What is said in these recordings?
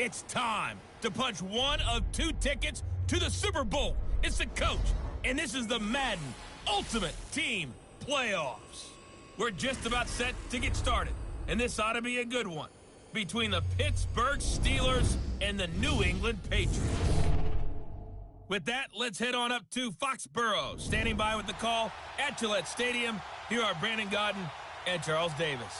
It's time to punch one of two tickets to the Super Bowl. It's the coach, and this is the Madden Ultimate Team Playoffs. We're just about set to get started, and this ought to be a good one between the Pittsburgh Steelers and the New England Patriots. With that, let's head on up to Foxborough. Standing by with the call at Gillette Stadium, here are Brandon Gaudin and Charles Davis.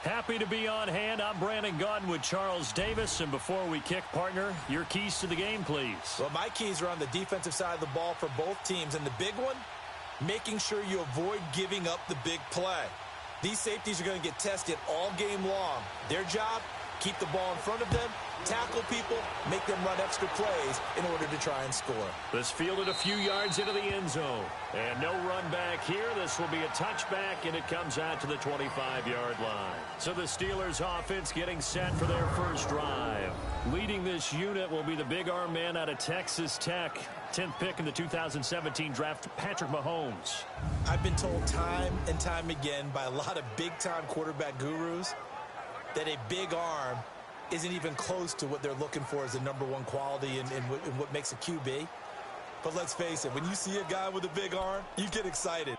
Happy to be on hand. I'm Brandon Gaudin with Charles Davis. And before we kick, partner, your keys to the game, please. Well, my keys are on the defensive side of the ball for both teams. And the big one, making sure you avoid giving up the big play. These safeties are going to get tested all game long. Their job, keep the ball in front of them, tackle people, make them run extra plays in order to try and score. This fielded a few yards into the end zone. And no run back here. This will be a touchback, and it comes out to the 25-yard line. So the Steelers offense getting set for their first drive. Leading this unit will be the big arm man out of Texas Tech. 10th pick in the 2017 draft, Patrick Mahomes. I've been told time and time again by a lot of big-time quarterback gurus that a big arm isn't even close to what they're looking for as a number one quality in what makes a QB. But let's face it, when you see a guy with a big arm, you get excited.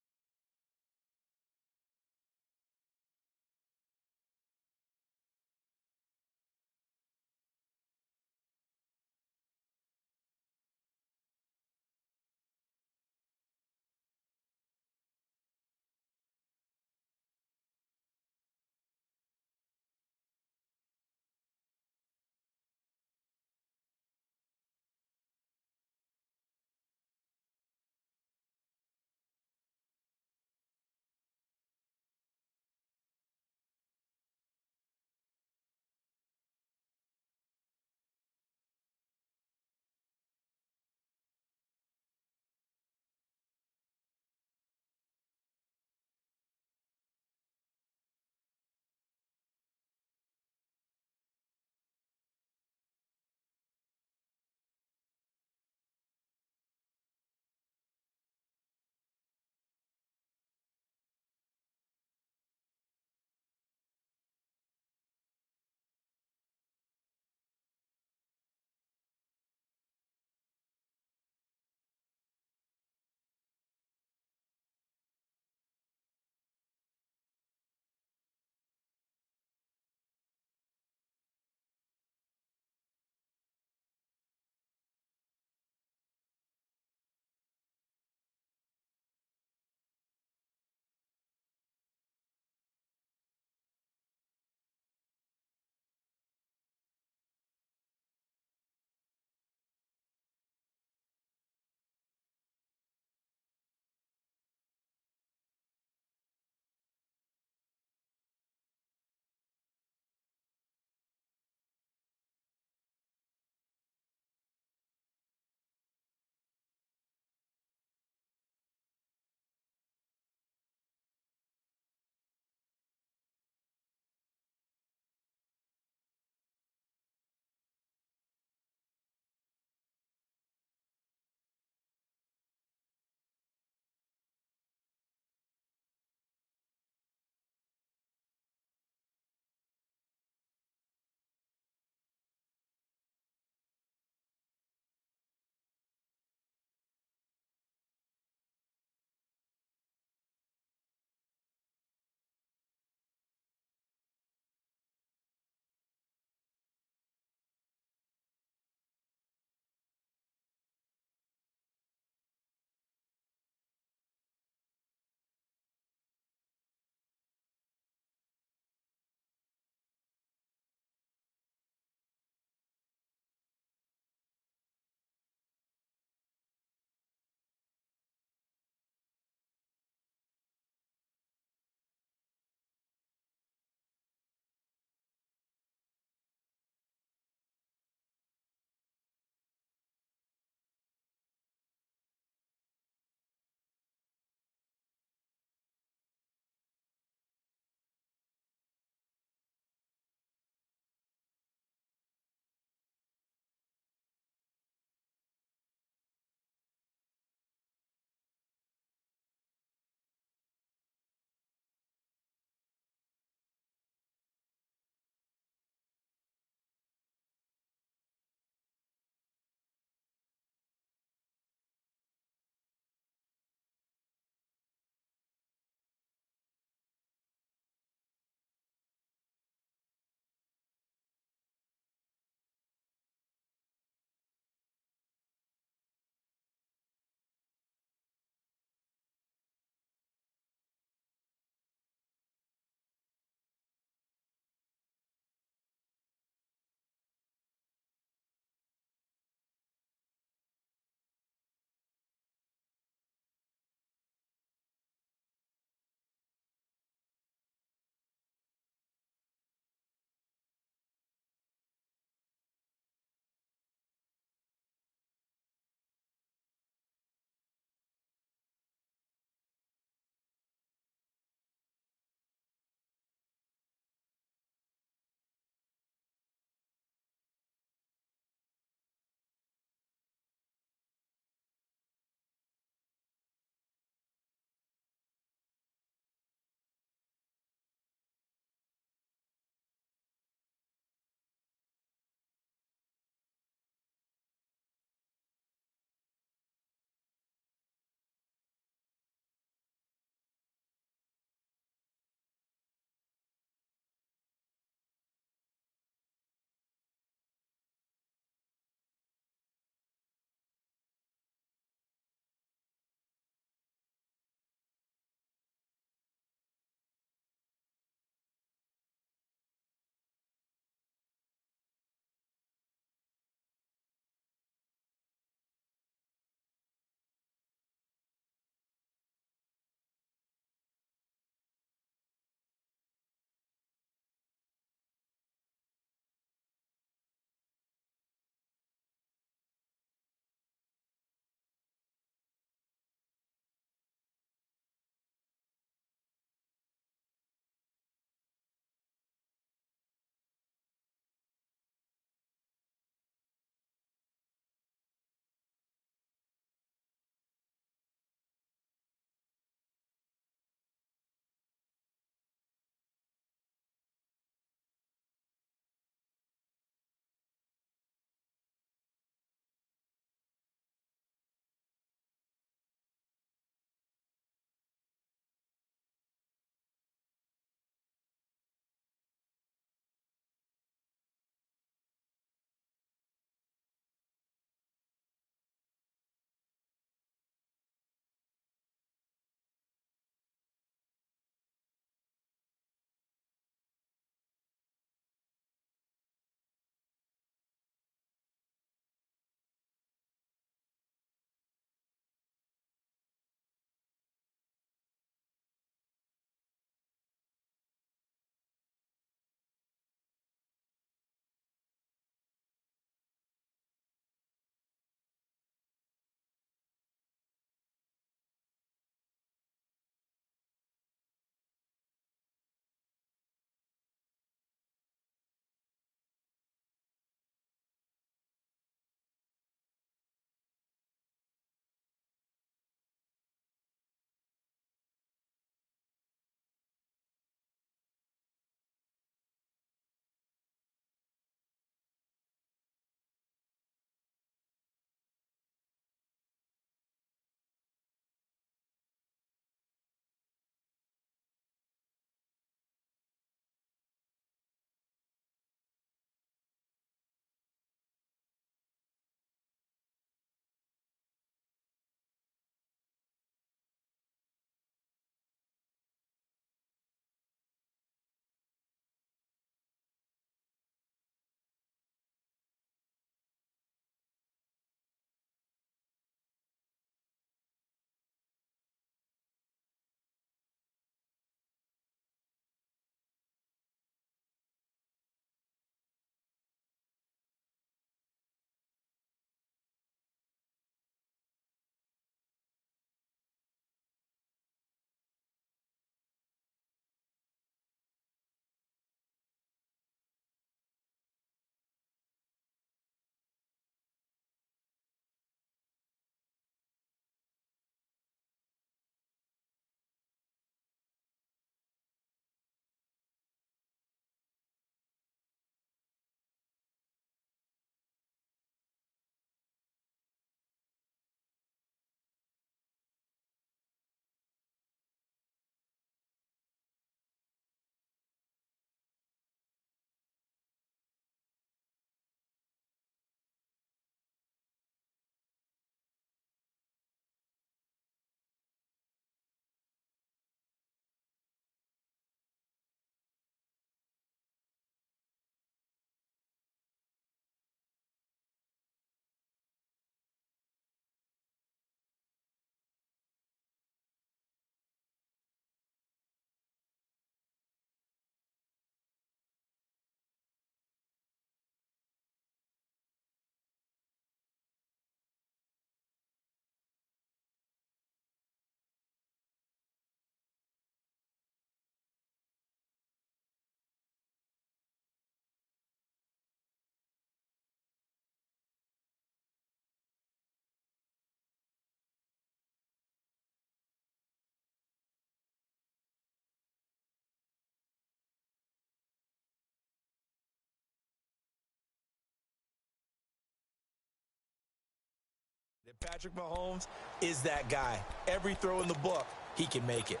Patrick Mahomes is that guy. Every throw in the book, he can make it.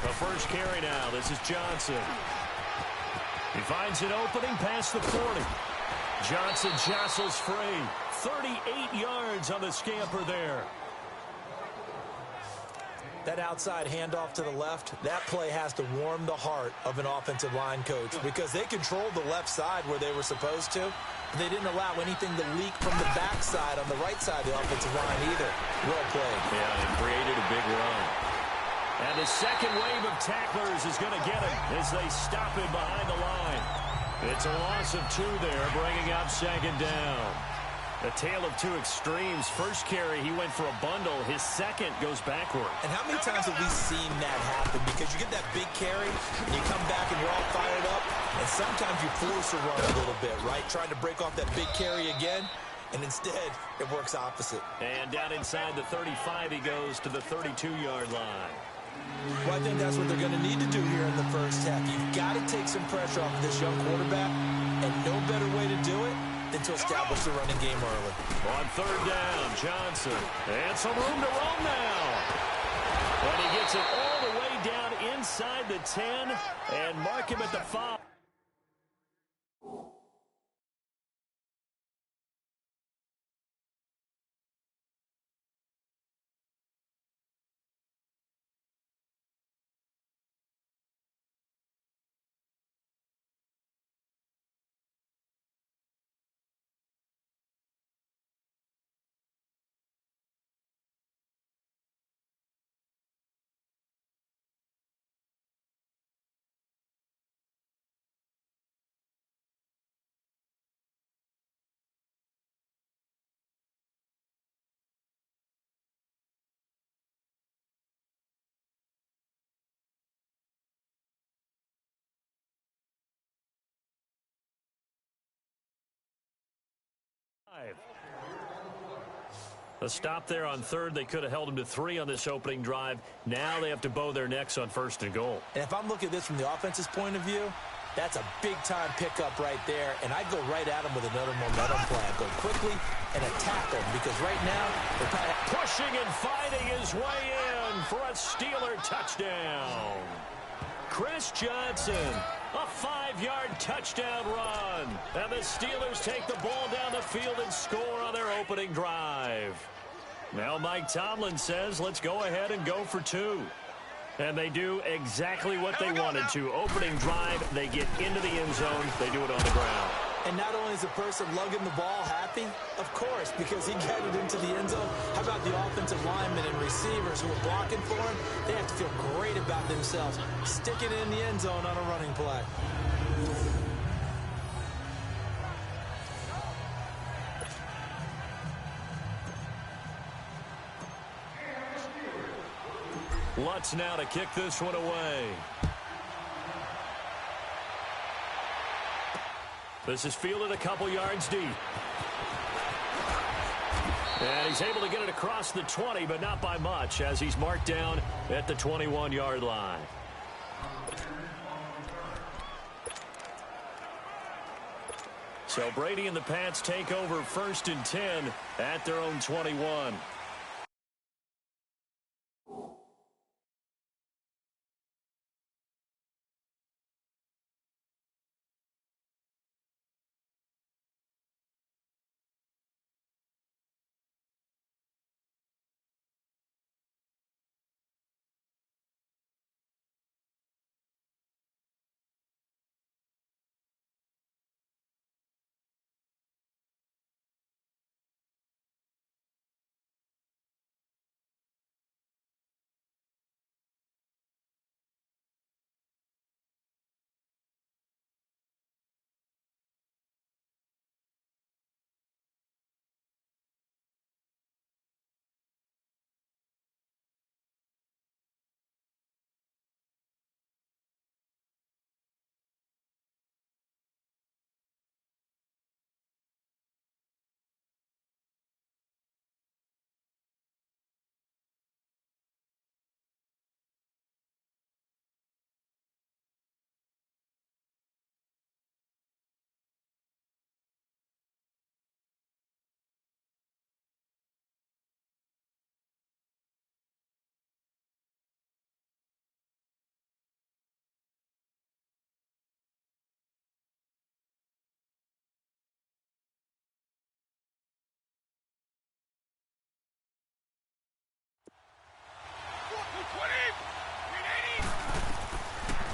The first carry now. This is Johnson. He finds an opening past the 40. Johnson jostles free. 38 yards on the scamper there. That outside handoff to the left, that play has to warm the heart of an offensive line coach because they controlled the left side where they were supposed to. They didn't allow anything to leak from the backside on the right side of the offensive line either. Well played. Yeah, and created a big run. And the second wave of tacklers is going to get him as they stop him behind the line. It's a loss of 2 there, bringing up second down. A tale of two extremes. First carry, he went for a bundle. His second goes backward. And how many times have we seen that happen? Because you get that big carry, and you come back and you're all fired up, and sometimes you force a run a little bit, right? Trying to break off that big carry again, and instead it works opposite. And down inside the 35, he goes to the 32-yard line. Well, I think that's what they're going to need to do here in the first half. You've got to take some pressure off of this young quarterback, and no better way to do it than to establish the running game early. On third down, Johnson. And some room to roam now. And he gets it all the way down inside the 10 and mark him at the 5. A stop there on third. They could have held them to 3 on this opening drive. Now they have to bow their necks on 1st and goal. And if I'm looking at this from the offense's point of view, that's a big-time pickup right there, and I'd go right at him with another momentum play. I'd go quickly and attack them because right now they're probably pushing and fighting his way in for a Steeler touchdown. Chris Johnson, a 5-yard touchdown run. And the Steelers take the ball down the field and score on their opening drive. Now Mike Tomlin says, let's go ahead and go for 2. And they do exactly what they wanted to. Opening drive, they get into the end zone. They do it on the ground. And not only is the person lugging the ball happy, of course, because he got it into the end zone. How about the offensive linemen and receivers who are blocking for him? They have to feel great about themselves, sticking it in the end zone on a running play. Lutz now to kick this one away. This is fielded a couple yards deep. And he's able to get it across the 20, but not by much, as he's marked down at the 21-yard line. So Brady and the Pats take over 1st and 10 at their own 21.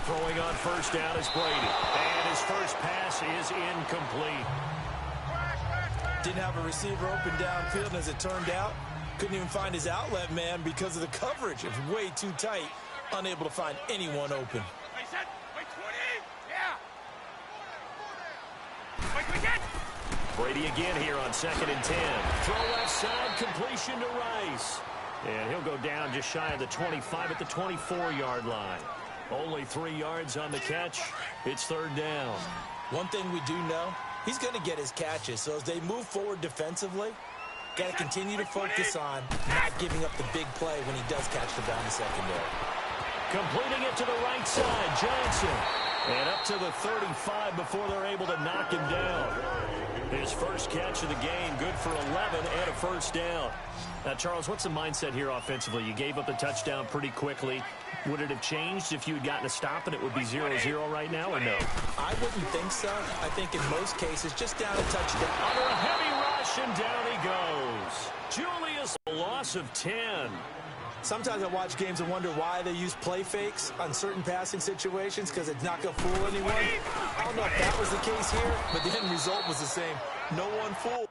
Throwing on 1st down is Brady. And his first pass is incomplete. Didn't have a receiver open downfield, and as it turned out, couldn't even find his outlet man because of the coverage. It was way too tight, unable to find anyone open. Brady again here on 2nd and 10. Throw left side, completion to Rice. And he'll go down just shy of the 25 at the 24-yard line. Only 3 yards on the catch. It's 3rd down. One thing we do know, he's going to get his catches. So as they move forward defensively, got to continue to focus on not giving up the big play when he does catch the ball in the secondary. Completing it to the right side, Johnson. And up to the 35 before they're able to knock him down. His first catch of the game, good for 11 and a 1st down. Now, Charles, what's the mindset here offensively? You gave up the touchdown pretty quickly. Would it have changed if you had gotten a stop and it would be 0-0 right now, or no? I wouldn't think so. I think in most cases, just down a touchdown. Under a heavy rush, and down he goes. Julius, a loss of 10. Sometimes I watch games and wonder why they use play fakes on certain passing situations because it's not going to fool anyone. I don't know if that was the case here, but the end result was the same. No one fooled.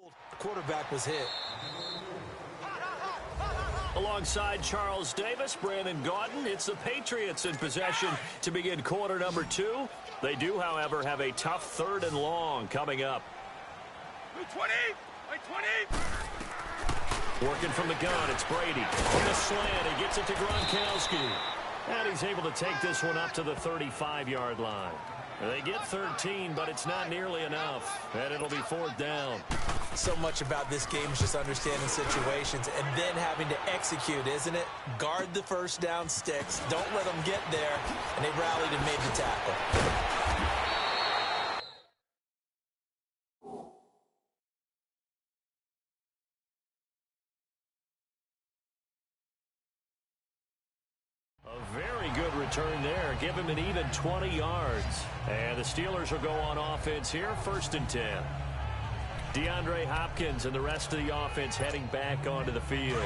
The quarterback was hit. Alongside Charles Davis, Brandon Gaudin, it's the Patriots in possession to begin quarter number 2. They do, however, have a tough 3rd and long coming up. 20! 20! Working from the gun, it's Brady. On the slant, he gets it to Gronkowski. And he's able to take this one up to the 35-yard line. They get 13, but it's not nearly enough. And it'll be 4th down. So much about this game is just understanding situations and then having to execute, isn't it? Guard the first down sticks. Don't let them get there. And they rallied and made the tackle. A very good return there. Give him an even 20 yards. And the Steelers will go on offense here, 1st and 10. DeAndre Hopkins and the rest of the offense heading back onto the field.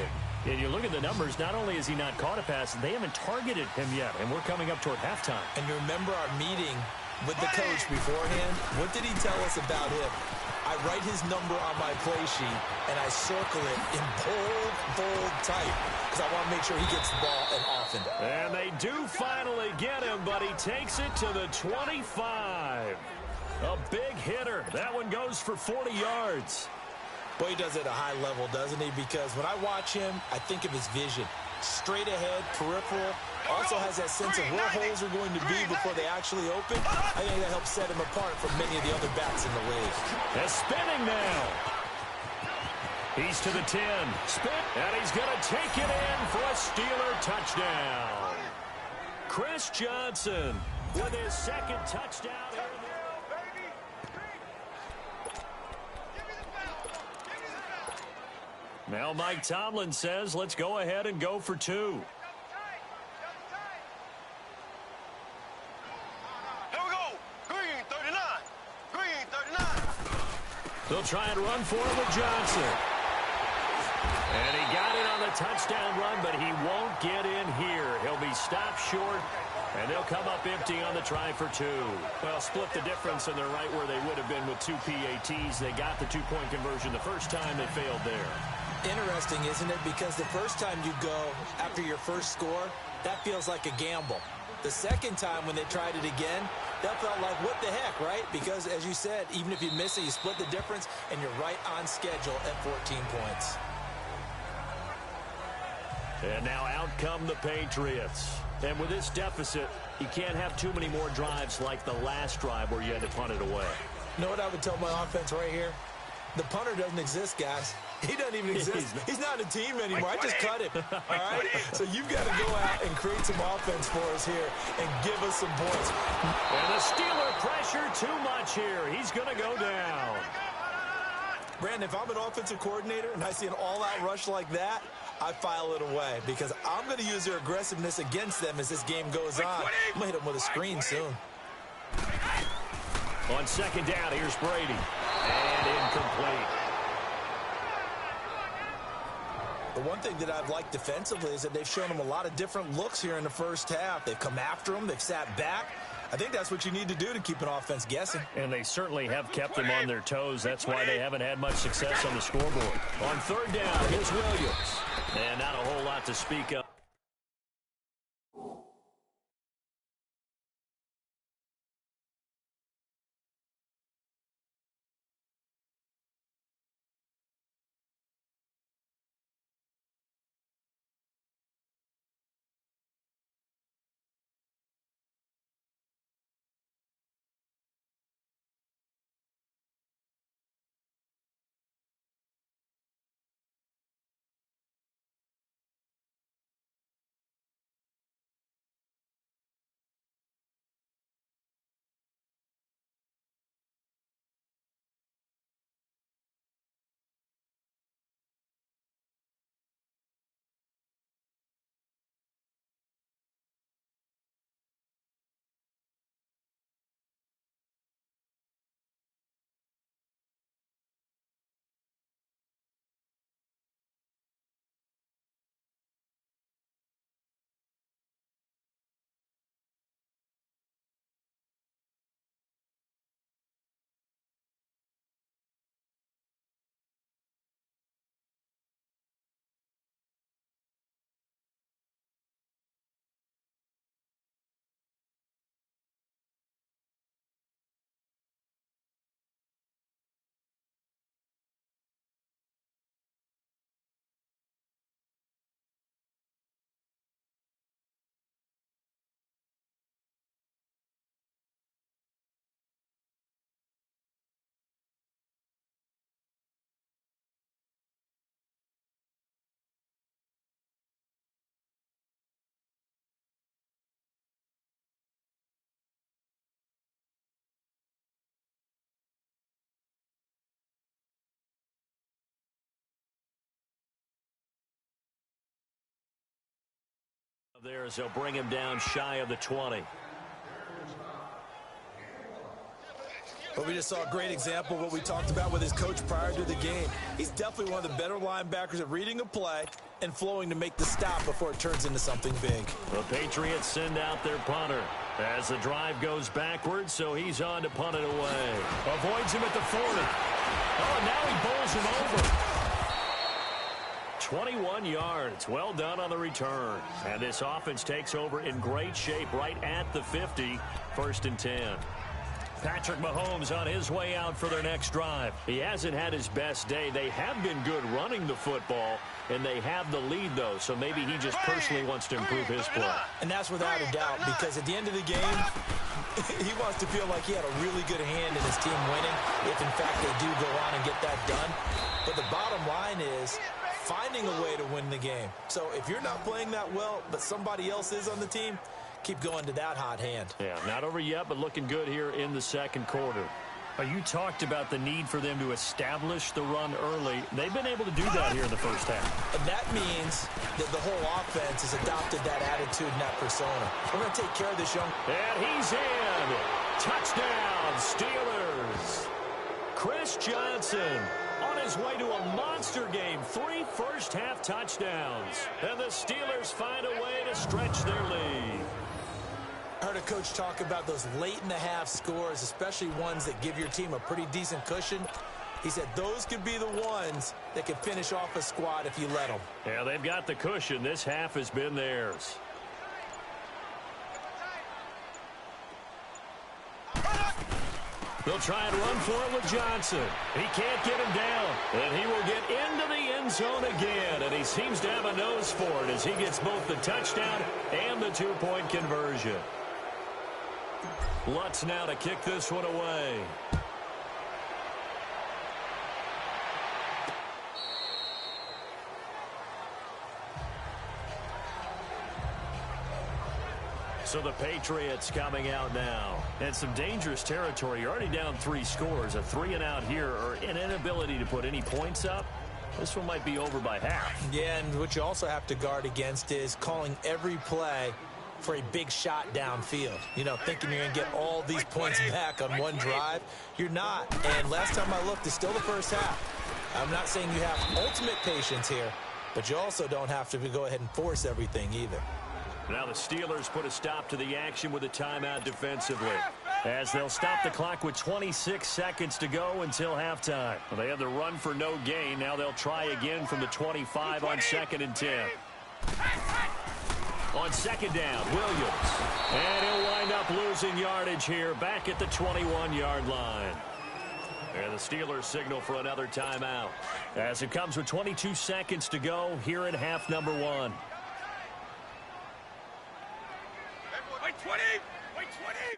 And you look at the numbers, not only has he not caught a pass, they haven't targeted him yet, and we're coming up toward halftime. And you remember our meeting with the coach beforehand? What did he tell us about him? I write his number on my play sheet, and I circle it in bold type because I want to make sure he gets the ball and often. And they do finally get him, but he takes it to the 25. A big hitter. That one goes for 40 yards. Boy, he does it at a high level, doesn't he? Because when I watch him, I think of his vision. Straight ahead, peripheral. Also has that sense of where holes are going to be before they actually open. I think that helps set him apart from many of the other backs in the league. They're spinning now. He's to the 10. Spin. And he's going to take it in for a Steeler touchdown. Chris Johnson with his 2nd touchdown. Now Mike Tomlin says, let's go ahead and go for 2. Here we go. Green 39. Green 39. They'll try and run for it with Johnson. And he got it on the touchdown run, but he won't get in here. He'll be stopped short, and they'll come up empty on the try for 2. Well, split the difference, and they're right where they would have been with 2 PATs. They got the 2-point conversion the first time. They failed there. Interesting, isn't it? Because the first time you go after your first score, that feels like a gamble. The second time when they tried it again, that felt like, what the heck, right? Because, as you said, even if you miss it, you split the difference, and you're right on schedule at 14 points. And now out come the Patriots. And with this deficit, you can't have too many more drives like the last drive where you had to punt it away. You know what I would tell my offense right here? The punter doesn't exist, guys. He doesn't even exist. He's not a team anymore. I just cut him. All right? So you've got to go out and create some offense for us here and give us some points. And the Steeler pressure too much here. He's going to go down. Brandon, if I'm an offensive coordinator and I see an all-out rush like that, I file it away because I'm going to use their aggressiveness against them as this game goes on. I'm going to hit them with a screen soon. On 2nd down, here's Brady. And incomplete. The one thing that I've liked defensively is that they've shown them a lot of different looks here in the first half. They've come after them. They've sat back. I think that's what you need to do to keep an offense guessing. And they certainly have kept them on their toes. That's why they haven't had much success on the scoreboard. On 3rd down, here's Williams. And not a whole lot to speak of. There as they'll bring him down shy of the 20. But we just saw a great example of what we talked about with his coach prior to the game. He's definitely one of the better linebackers at reading a play and flowing to make the stop before it turns into something big. The Patriots send out their punter as the drive goes backwards, so he's on to punt it away. Avoids him at the 40. Oh, now he bowls him over. 21 yards. Well done on the return. And this offense takes over in great shape right at the 50. 1st and 10. Patrick Mahomes on his way out for their next drive. He hasn't had his best day. They have been good running the football, and they have the lead, though, so maybe he just personally wants to improve his play. And that's without a doubt, because at the end of the game, he wants to feel like he had a really good hand in his team winning, if in fact they do go on and get that done. But the bottom line is finding a way to win the game. So if you're not playing that well, but somebody else is on the team, keep going to that hot hand. Yeah, not over yet, but looking good here in the second quarter. You talked about the need for them to establish the run early. They've been able to do that here in the first half. And that means that the whole offense has adopted that attitude and that persona. We're going to take care of this young. And he's in. Touchdown, Steelers. Chris Johnson on his way to a monster game. 3 first-half touchdowns. And the Steelers find a way to stretch their lead. I heard a coach talk about those late-in-the-half scores, especially ones that give your team a pretty decent cushion. He said those could be the ones that can finish off a squad if you let them. Yeah, they've got the cushion. This half has been theirs. They'll try and run for it with Johnson. He can't get him down, and he will get into the end zone again, and he seems to have a nose for it as he gets both the touchdown and the 2-point conversion. Lutz now to kick this one away. So the Patriots coming out now. And some dangerous territory. You're already down 3 scores. A 3-and-out here, or an inability to put any points up. This one might be over by half. Yeah, and what you also have to guard against is calling every play for a big shot downfield. You know, thinking you're going to get all these points back on one drive. You're not. And last time I looked, it's still the first half. I'm not saying you have ultimate patience here, but you also don't have to go ahead and force everything either. Now the Steelers put a stop to the action with a timeout defensively, as they'll stop the clock with 26 seconds to go until halftime. Well, they had the run for no gain. Now they'll try again from the 25 on 2nd and 10. On 2nd down, Williams. And he'll wind up losing yardage here back at the 21-yard line. And the Steelers signal for another timeout, as it comes with 22 seconds to go here in half number 1. Wait 20! Wait 20!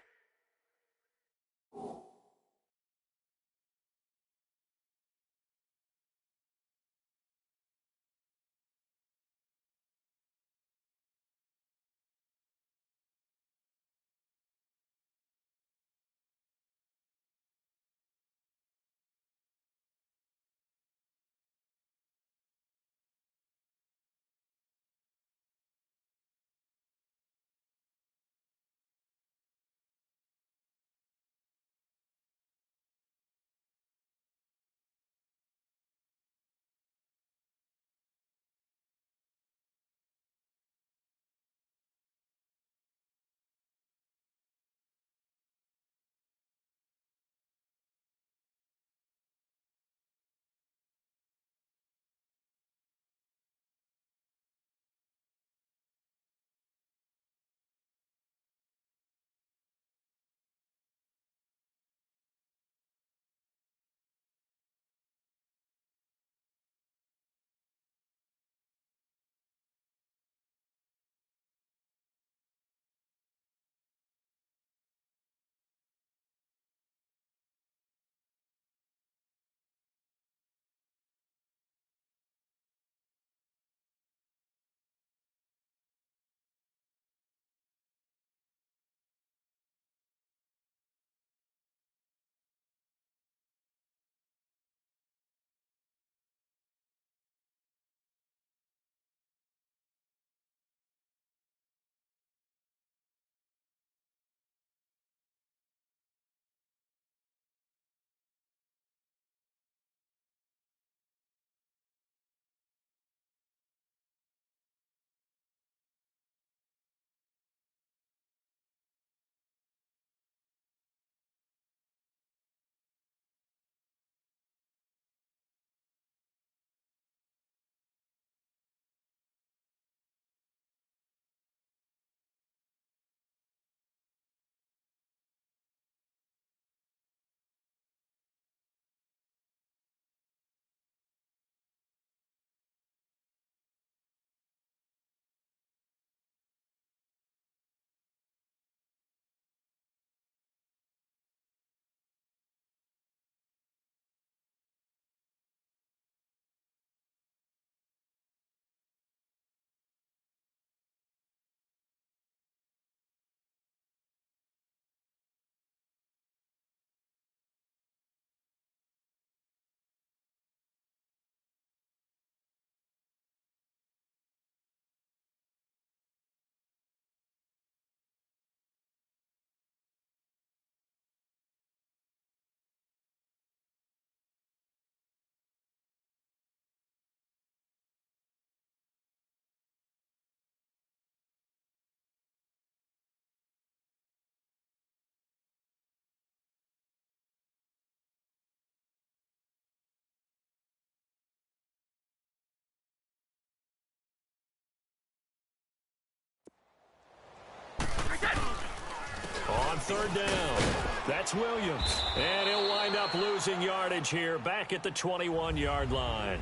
third down. That's Williams. And he'll wind up losing yardage here back at the 21-yard line.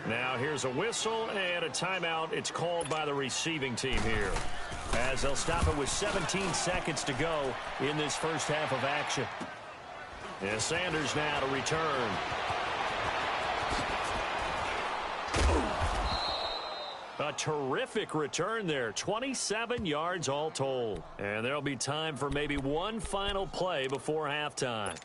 Now here's a whistle and a timeout. It's called by the receiving team here, as they'll stop it with 17 seconds to go in this first half of action. And Sanders now to return. A terrific return there. 27 yards all told. And there'll be time for maybe one final play before halftime.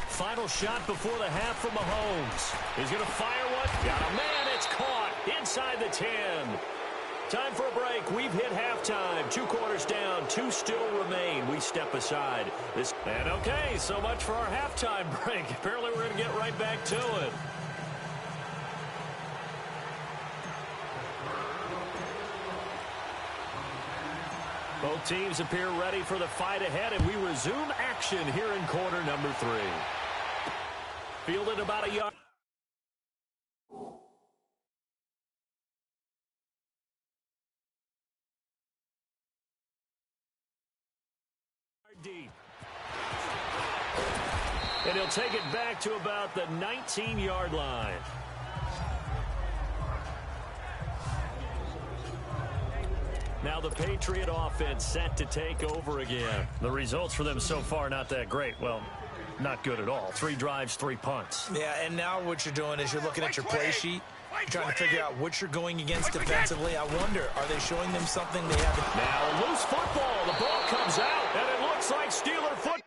Final shot before the half from Mahomes. He's going to fire one. Got a man. It's caught inside the 10. Time for a break. We've hit halftime. 2 quarters down. 2 still remain. We step aside. And okay, so much for our halftime break. Apparently we're going to get right back to it. Both teams appear ready for the fight ahead, and we resume action here in quarter number 3. Fielded about a yard. Deep. And he'll take it back to about the 19-yard line. Now the Patriot offense set to take over again. The results for them so far not that great. Well, not good at all. 3 drives, 3 punts. Yeah, and now what you're doing is you're looking at your play sheet, trying to figure out what you're going against defensively. I wonder, are they showing them something they haven't? Now a loose football. The ball comes out, and it looks like Steeler football.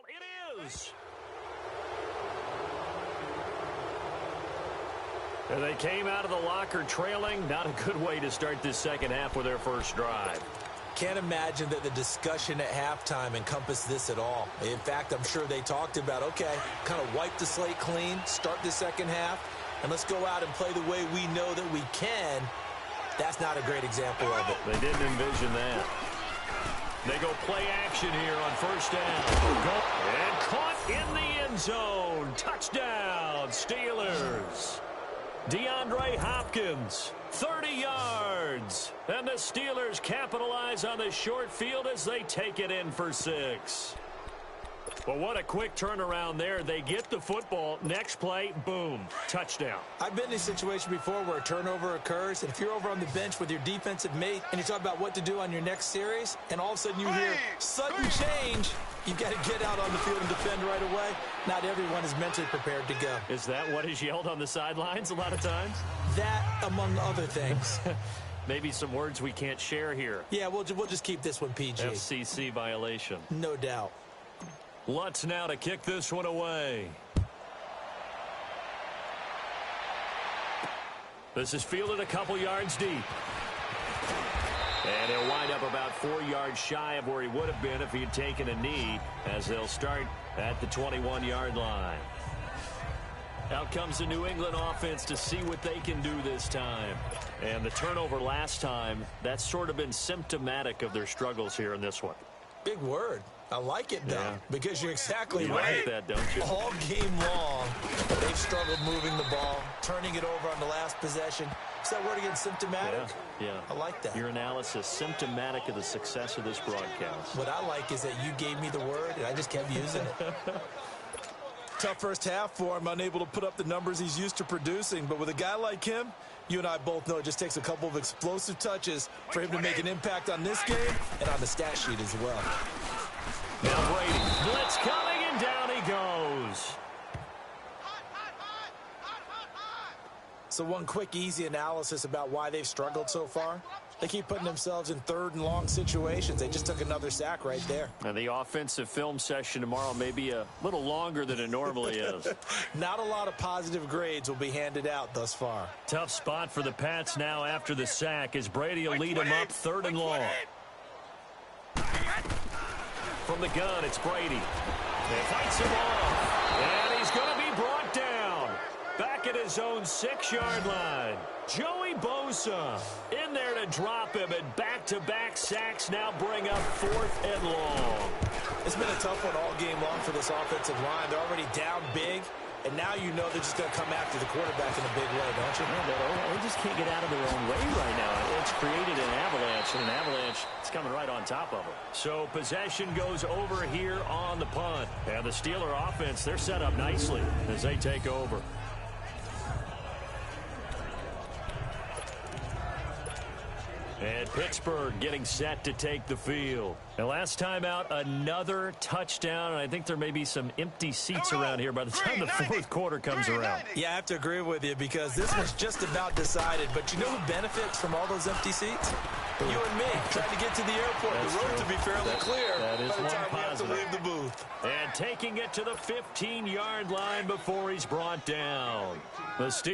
It is. And they came out of the locker trailing. Not a good way to start this second half with their first drive. Can't imagine that the discussion at halftime encompassed this at all. In fact, I'm sure they talked about, okay, kind of wipe the slate clean, start the second half, and let's go out and play the way we know that we can. That's not a great example of it. They didn't envision that. They go play action here on first down. And caught in the end zone. Touchdown, Steelers. DeAndre Hopkins, 30 yards. And the Steelers capitalize on the short field as they take it in for 6. Well, what a quick turnaround there. They get the football. Next play, boom, touchdown. I've been in a situation before where a turnover occurs, and if you're over on the bench with your defensive mate and you talk about what to do on your next series, and all of a sudden you hear sudden change, you've got to get out on the field and defend right away. Not everyone is mentally prepared to go. Is that what is yelled on the sidelines a lot of times? That, among other things. Maybe some words we can't share here. Yeah, we'll just keep this one PG. FCC violation. No doubt. Lutz now to kick this one away. This is fielded a couple yards deep. And he'll wind up about 4 yards shy of where he would have been if he had taken a knee, as they'll start at the 21-yard line. Out comes the New England offense to see what they can do this time. And the turnover last time, that's sort of been symptomatic of their struggles here in this one. Big word. I like it, though, because you're exactly you right. Like that, don't you? All game long, they've struggled moving the ball, turning it over on the last possession. Is that word again, symptomatic? Yeah. I like that. Your analysis, symptomatic of the success of this broadcast. What I like is that you gave me the word, and I just kept using it. Tough first half for him, unable to put up the numbers he's used to producing. But with a guy like him, you and I both know it just takes a couple of explosive touches for him to make an impact on this game and on the stat sheet as well. Now Brady, blitz coming, and down he goes. So one quick, easy analysis about why they've struggled so far. They keep putting themselves in third and long situations. They just took another sack right there. And the offensive film session tomorrow may be a little longer than it normally is. Not a lot of positive grades will be handed out thus far. Tough spot for the Pats now after the sack as Brady will lead them up 3rd and long. From the gun, it's Brady. He fights him off. And he's going to be brought down. Back at his own 6-yard line. Joey Bosa in there to drop him. And back-to-back sacks now bring up 4th and long. It's been a tough one all game long for this offensive line. They're already down big. And now you know they're just going to come after the quarterback in a big way, don't you? No, they just can't get out of their own way right now. It's created an avalanche, and an avalanche is coming right on top of them. So possession goes over here on the punt. And the Steeler offense, they're set up nicely as they take over. And Pittsburgh getting set to take the field. And last time out, another touchdown. And I think there may be some empty seats around here by the time the 4th quarter comes around. Yeah, I have to agree with you because this was just about decided. But you know who benefits from all those empty seats? You and me, trying to get to the airport. That's the road true. to be fairly clear that is by the one time we have to positive. leave the booth. And taking it to the 15-yard line before he's brought down. The Steelers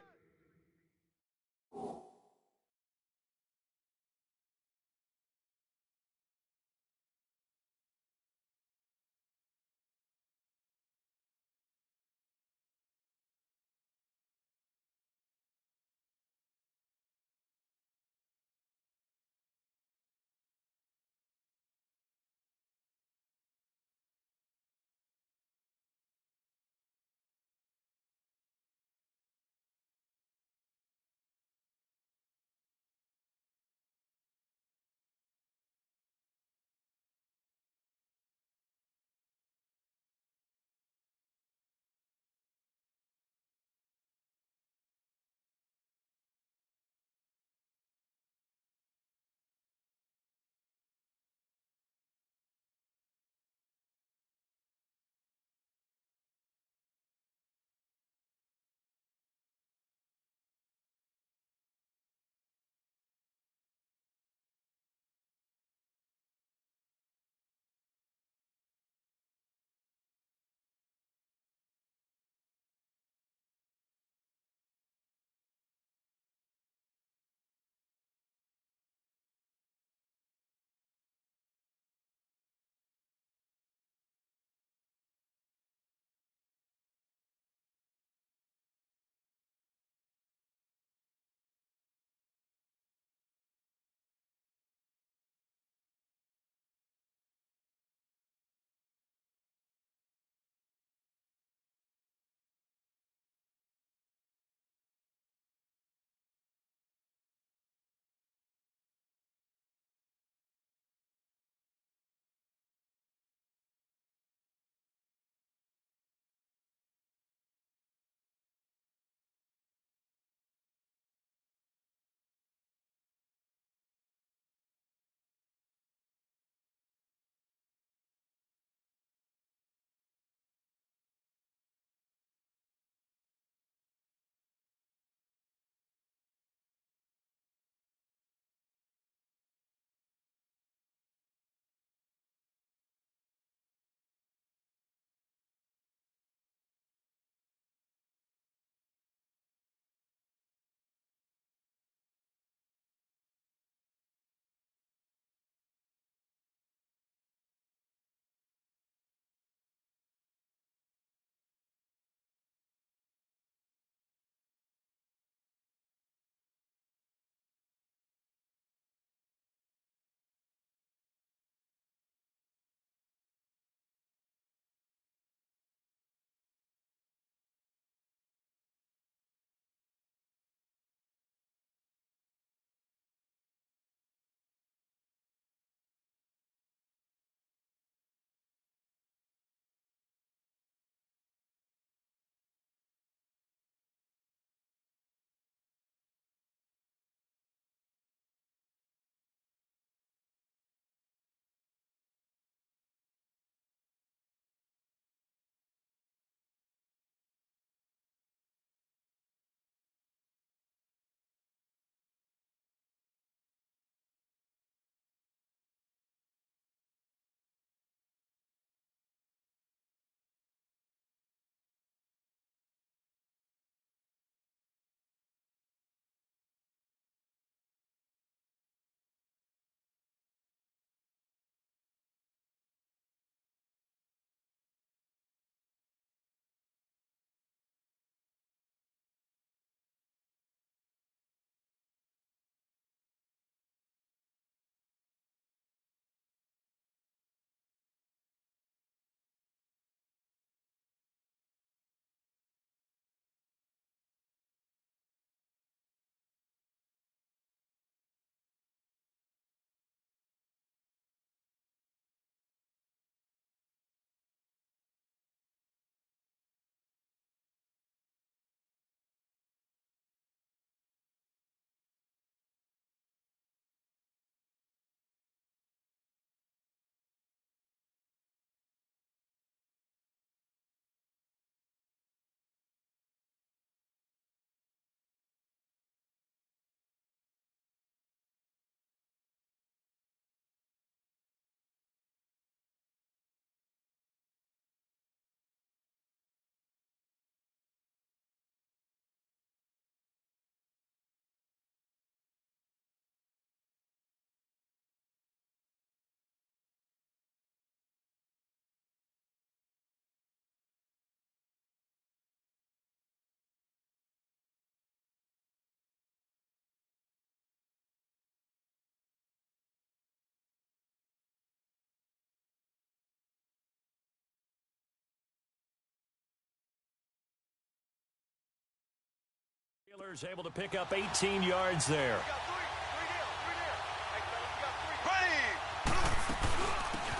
Steelers able to pick up 18 yards there.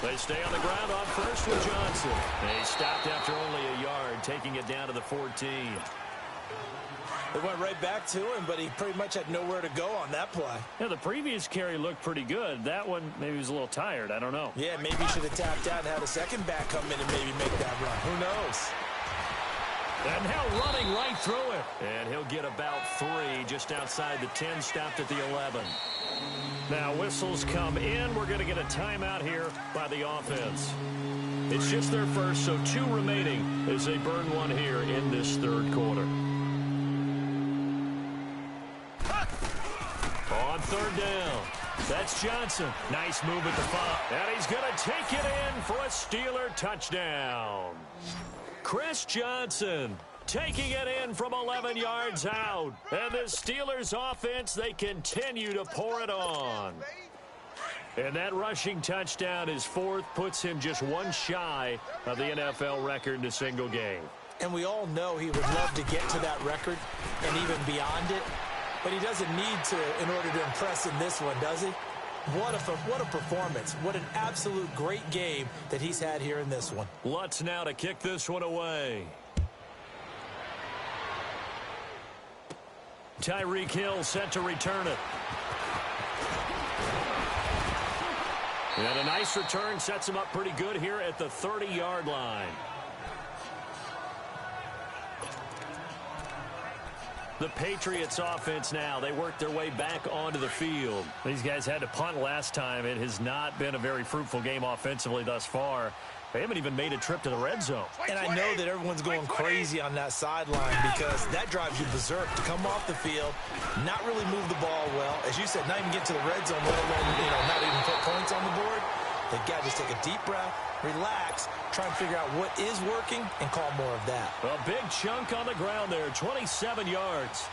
They stay on the ground on first with Johnson. They stopped after only a yard, taking it down to the 14. They went right back to him, but he pretty much had nowhere to go on that play. Yeah, the previous carry looked pretty good. That one, maybe he was a little tired. I don't know. Yeah, maybe he should have tapped out and had a second back come in and maybe make that run. Who knows? And now running right through it. And he'll get about 3 just outside the 10, stopped at the 11. Now whistles come in. We're going to get a timeout here by the offense. It's just their first, so 2 remaining as they burn one here in this third quarter. On third down, that's Johnson. Nice move at the 5. And he's going to take it in for a Steeler touchdown. Chris Johnson taking it in from 11 yards out. And the Steelers offense, they continue to pour it on. And that rushing touchdown, his 4th, puts him just 1 shy of the NFL record in a single game. And we all know he would love to get to that record and even beyond it. But he doesn't need to in order to impress in this one, does he? What a performance. What an absolute great game that he's had here in this one. Lutz now to kick this one away. Tyreek Hill set to return it. And a nice return sets him up pretty good here at the 30-yard line. The Patriots offense now, they work their way back onto the field. These guys had to punt last time. It has not been a very fruitful game offensively thus far. They haven't even made a trip to the red zone. And I know that everyone's going crazy on that sideline because that drives you berserk to come off the field, not really move the ball well. As you said, not even get to the red zone, let alone, not even put points on the board. They got to just take a deep breath, relax, try and figure out what is working, and call more of that. A big chunk on the ground there, 27 yards.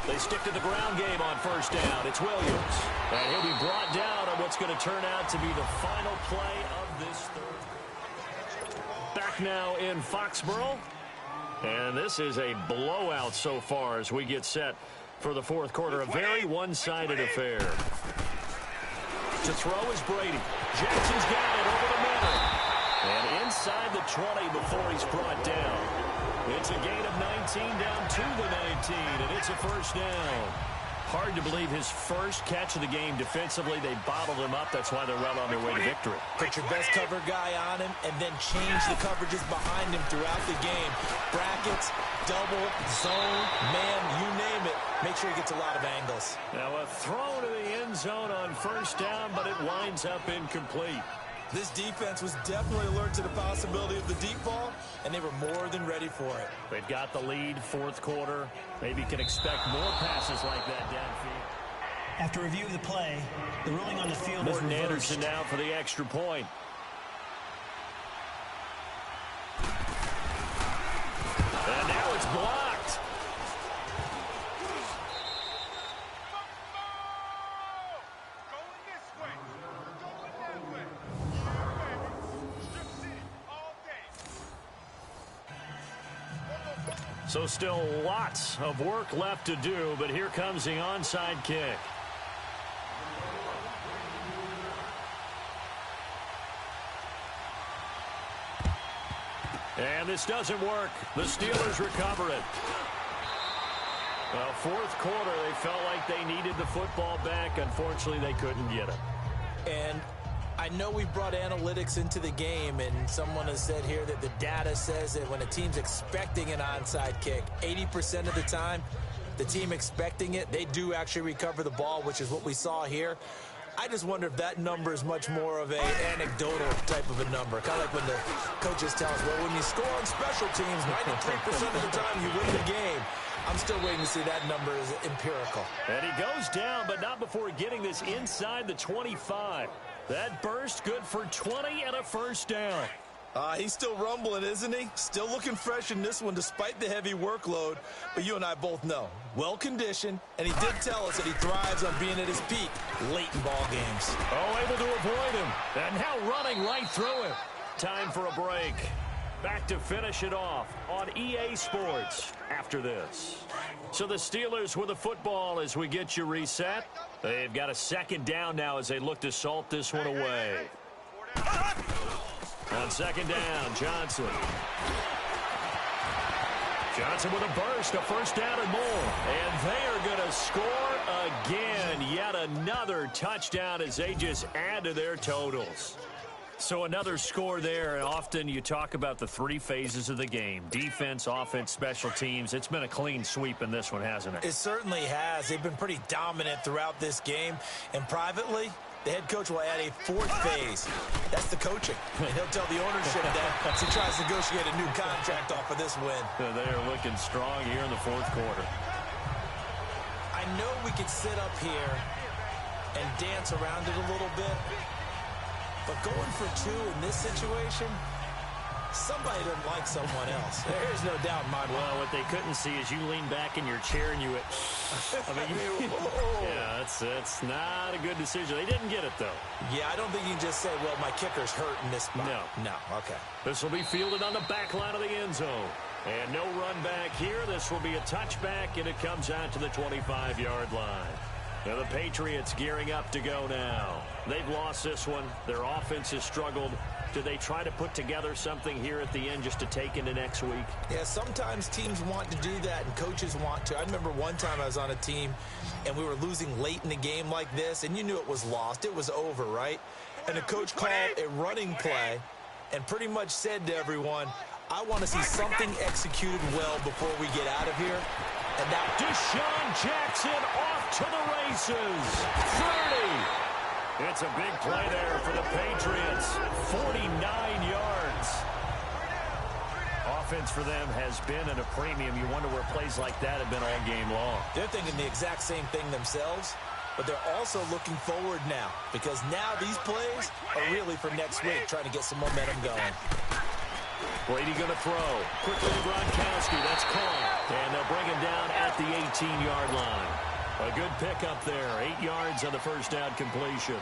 They stick to the ground game on first down. It's Williams. And he'll be brought down on what's going to turn out to be the final play of this third. Back now in Foxborough. And this is a blowout so far as we get set for the fourth quarter. A very one-sided affair. To throw is Brady. Jackson's got it over the middle. And inside the 20 before he's brought down. It's a gain of 19 down to the 19, and it's a first down. Hard to believe his first catch of the game defensively. They bottled him up. That's why they're well on their way to victory. Put your best cover guy on him and then change the coverages behind him throughout the game. Brackets, double, zone, man, you name it. Make sure he gets a lot of angles. Now a throw to the end zone on first down, but it winds up incomplete. This defense was definitely alert to the possibility of the deep ball, and they were more than ready for it. They've got the lead, fourth quarter. Maybe can expect more passes like that downfield. After review of the play, the ruling on the field is Morton reversed. Anderson now for the extra point. And now it's blocked. So still lots of work left to do, but here comes the onside kick. And this doesn't work. The Steelers recover it. Well, fourth quarter, they felt like they needed the football back. Unfortunately, they couldn't get it. And I know we brought analytics into the game, and someone has said here that the data says that when a team's expecting an onside kick, 80% of the time, the team expecting it, they do actually recover the ball, which is what we saw here. I just wonder if that number is much more of a anecdotal type of a number. Kind of like when the coaches tell us, well, when you score on special teams, 93% of the time you win the game. I'm still waiting to see that number is empirical. And he goes down, but not before getting this inside the 25. That burst good for 20 and a first down. He's still rumbling, isn't he? Still looking fresh in this one despite the heavy workload. But you and I both know, well-conditioned, and he did tell us that he thrives on being at his peak late in ball games. Oh, able to avoid him. And now running right through him. Time for a break. back to finish it off on EA Sports after this. So the Steelers with the football as we get you reset. They've got a second down now as they look to salt this one away. On second down, Johnson. Johnson with a burst, a first down and more. And they are going to score again. Yet another touchdown as they just add to their totals. So another score there, and often you talk about the three phases of the game. Defense, offense, special teams. It's been a clean sweep in this one, hasn't it? It certainly has. They've been pretty dominant throughout this game. And privately, the head coach will add a fourth phase. That's the coaching. And he'll tell the ownership that as he tries to negotiate a new contract off of this win. They are looking strong here in the fourth quarter. I know we could sit up here and dance around it a little bit. But going for two in this situation, somebody doesn't like someone else. There's no doubt in my mind. Well, what they couldn't see is you lean back in your chair and you went, yeah, it's not a good decision. They didn't get it, though. Yeah, I don't think you can just say, well, my kicker's hurt in this spot. No, okay. This will be fielded on the back line of the end zone. And no run back here. This will be a touchback, and it comes out to the 25-yard line. Now the Patriots gearing up to go now. They've lost this one. Their offense has struggled. Do they try to put together something here at the end just to take into next week? Yeah, sometimes teams want to do that and coaches want to. I remember one time I was on a team and we were losing late in the game like this, and you knew it was lost. It was over, right? And the coach called a running play and pretty much said to everyone, I want to see something executed well before we get out of here. And now Deshaun Jackson off to the races. 30. It's a big play there for the Patriots. 49 yards. Offense for them has been at a premium. You wonder where plays like that have been all game long. They're thinking the exact same thing themselves, but they're also looking forward now because now these plays are really for next week, trying to get some momentum going. Brady going to throw. Quickly to Gronkowski. That's caught. And they'll bring him down at the 18-yard line. A good pickup there. 8 yards on the first down completion.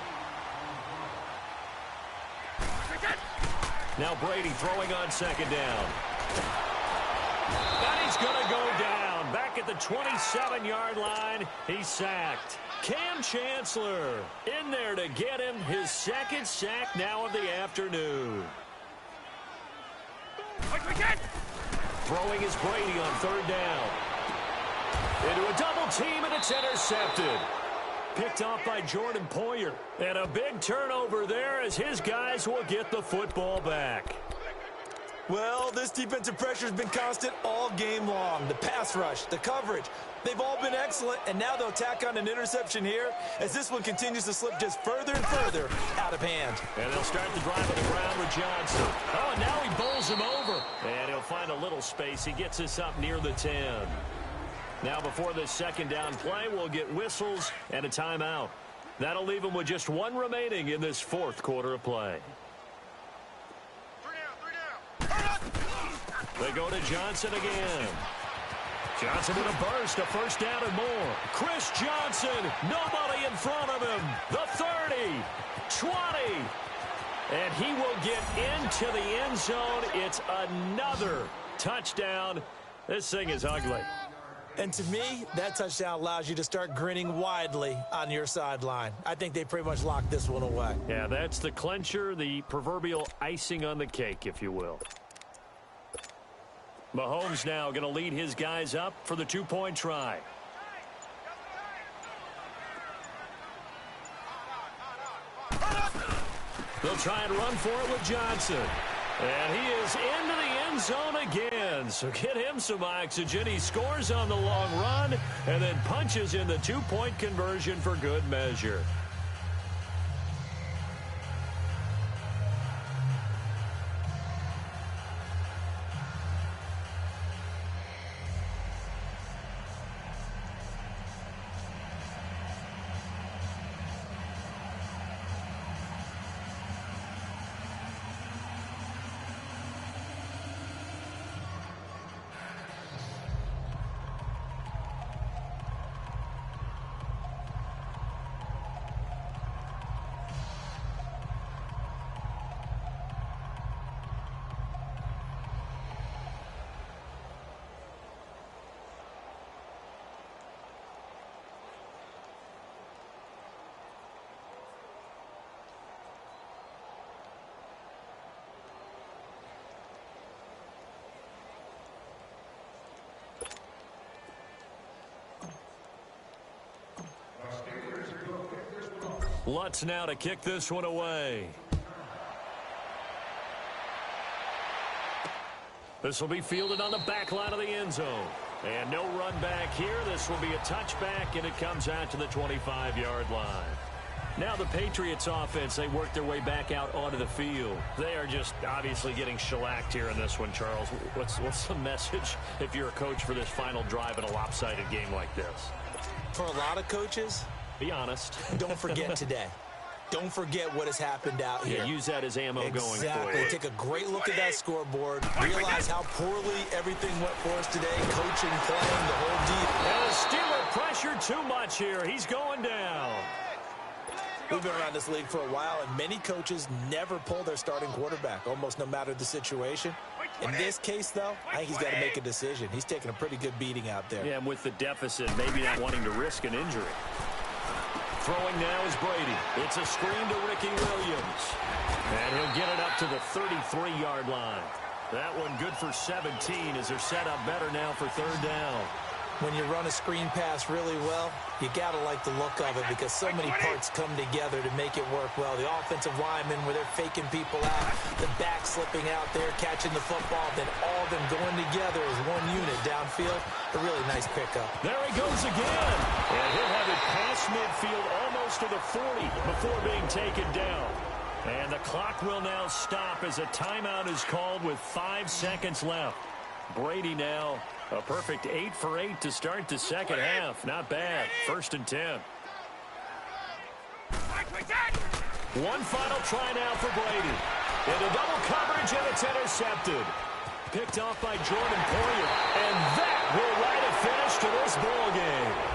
Now Brady throwing on second down. And he's going to go down. Back at the 27-yard line. He's sacked. Cam Chancellor in there to get him his second sack now of the afternoon. Throwing is Brady on third down. Into a double team, and it's intercepted. Picked off by Jordan Poyer. And a big turnover there as his guys will get the football back. Well, this defensive pressure has been constant all game long. The pass rush, the coverage, they've all been excellent, and now they'll tack on an interception here as this one continues to slip just further and further out of hand. And they'll start the drive on the ground with Johnson. Oh, and now he bowls him over. And he'll find a little space. He gets us up near the 10. Now before this second down play, we'll get whistles and a timeout. That'll leave them with just one remaining in this fourth quarter of play. They go to Johnson again. Johnson with a burst, a first down and more. Chris Johnson, nobody in front of him. The 30, 20. And he will get into the end zone. It's another touchdown. This thing is ugly. And to me, that touchdown allows you to start grinning widely on your sideline. I think they pretty much locked this one away. Yeah, that's the clincher, the proverbial icing on the cake, if you will. Mahomes now going to lead his guys up for the two-point try. They'll try and run for it with Johnson. And he is into the end zone again. So get him some oxygen. He scores on the long run and then punches in the two-point conversion for good measure. Lutz now to kick this one away. This will be fielded on the back line of the end zone. And no run back here. This will be a touchback, and it comes out to the 25-yard line. Now the Patriots offense, they work their way back out onto the field. They are just obviously getting shellacked here in this one, Charles. What's the message if you're a coach for this final drive in a lopsided game like this? For a lot of coaches, be honest. Don't forget today. Don't forget what has happened out here. Yeah, use that as ammo going forward. Exactly. Take a great look at that scoreboard. Realize how poorly everything went for us today. Coaching, playing, the whole deal. And the Steeler pressure too much here. He's going down. We've been around this league for a while, and many coaches never pull their starting quarterback, almost no matter the situation. In this case, though, I think he's got to make a decision. He's taking a pretty good beating out there. Yeah, and with the deficit, maybe not wanting to risk an injury. Throwing now is Brady. It's a screen to Ricky Williams. And he'll get it up to the 33-yard line. That one good for 17 as they're set up better now for third down. When you run a screen pass really well, you got to like the look of it because so many parts come together to make it work well. The offensive linemen where they're faking people out, the back slipping out there, catching the football, then all of them going together as one unit downfield. A really nice pickup. There he goes again. And he'll have it past midfield almost to the 40 before being taken down. And the clock will now stop as a timeout is called with 5 seconds left. Brady now a perfect 8 for 8 to start the second half. Not bad. 1st and 10. One final try now for Brady. Into double coverage, and it's intercepted. Picked off by Jordan Poyer. And that will write a finish to this ball game.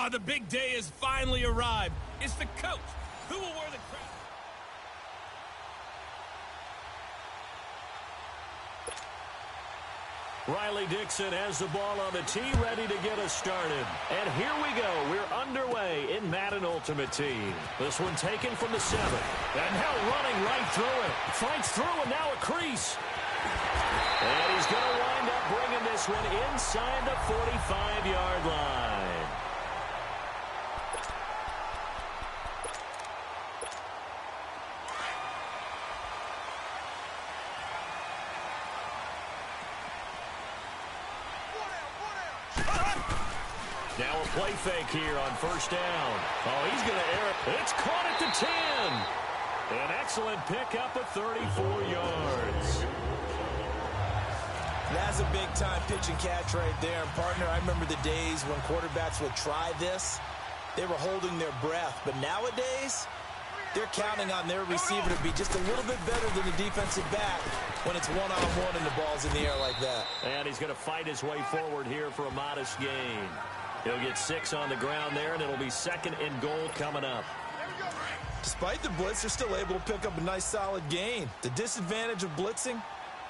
Oh, the big day has finally arrived. It's the coach who will wear the crown. Riley Dixon has the ball on the tee, ready to get us started. And here we go. We're underway in Madden Ultimate Team. This one taken from the 7. And now running right through it. Fights through, and now a crease. And he's going to wind up bringing this one inside the 45-yard line. Now a play fake here on first down. Oh, he's going to air it. It's caught at the 10. An excellent pickup of 34 yards. That's a big-time pitch and catch right there. And, partner, I remember the days when quarterbacks would try this. They were holding their breath. But nowadays, they're counting on their receiver to be just a little bit better than the defensive back when it's one-on-one and the ball's in the air like that. And he's going to fight his way forward here for a modest gain. He'll get 6 on the ground there, and it'll be 2nd and goal coming up. Despite the blitz, they're still able to pick up a nice, solid gain. The disadvantage of blitzing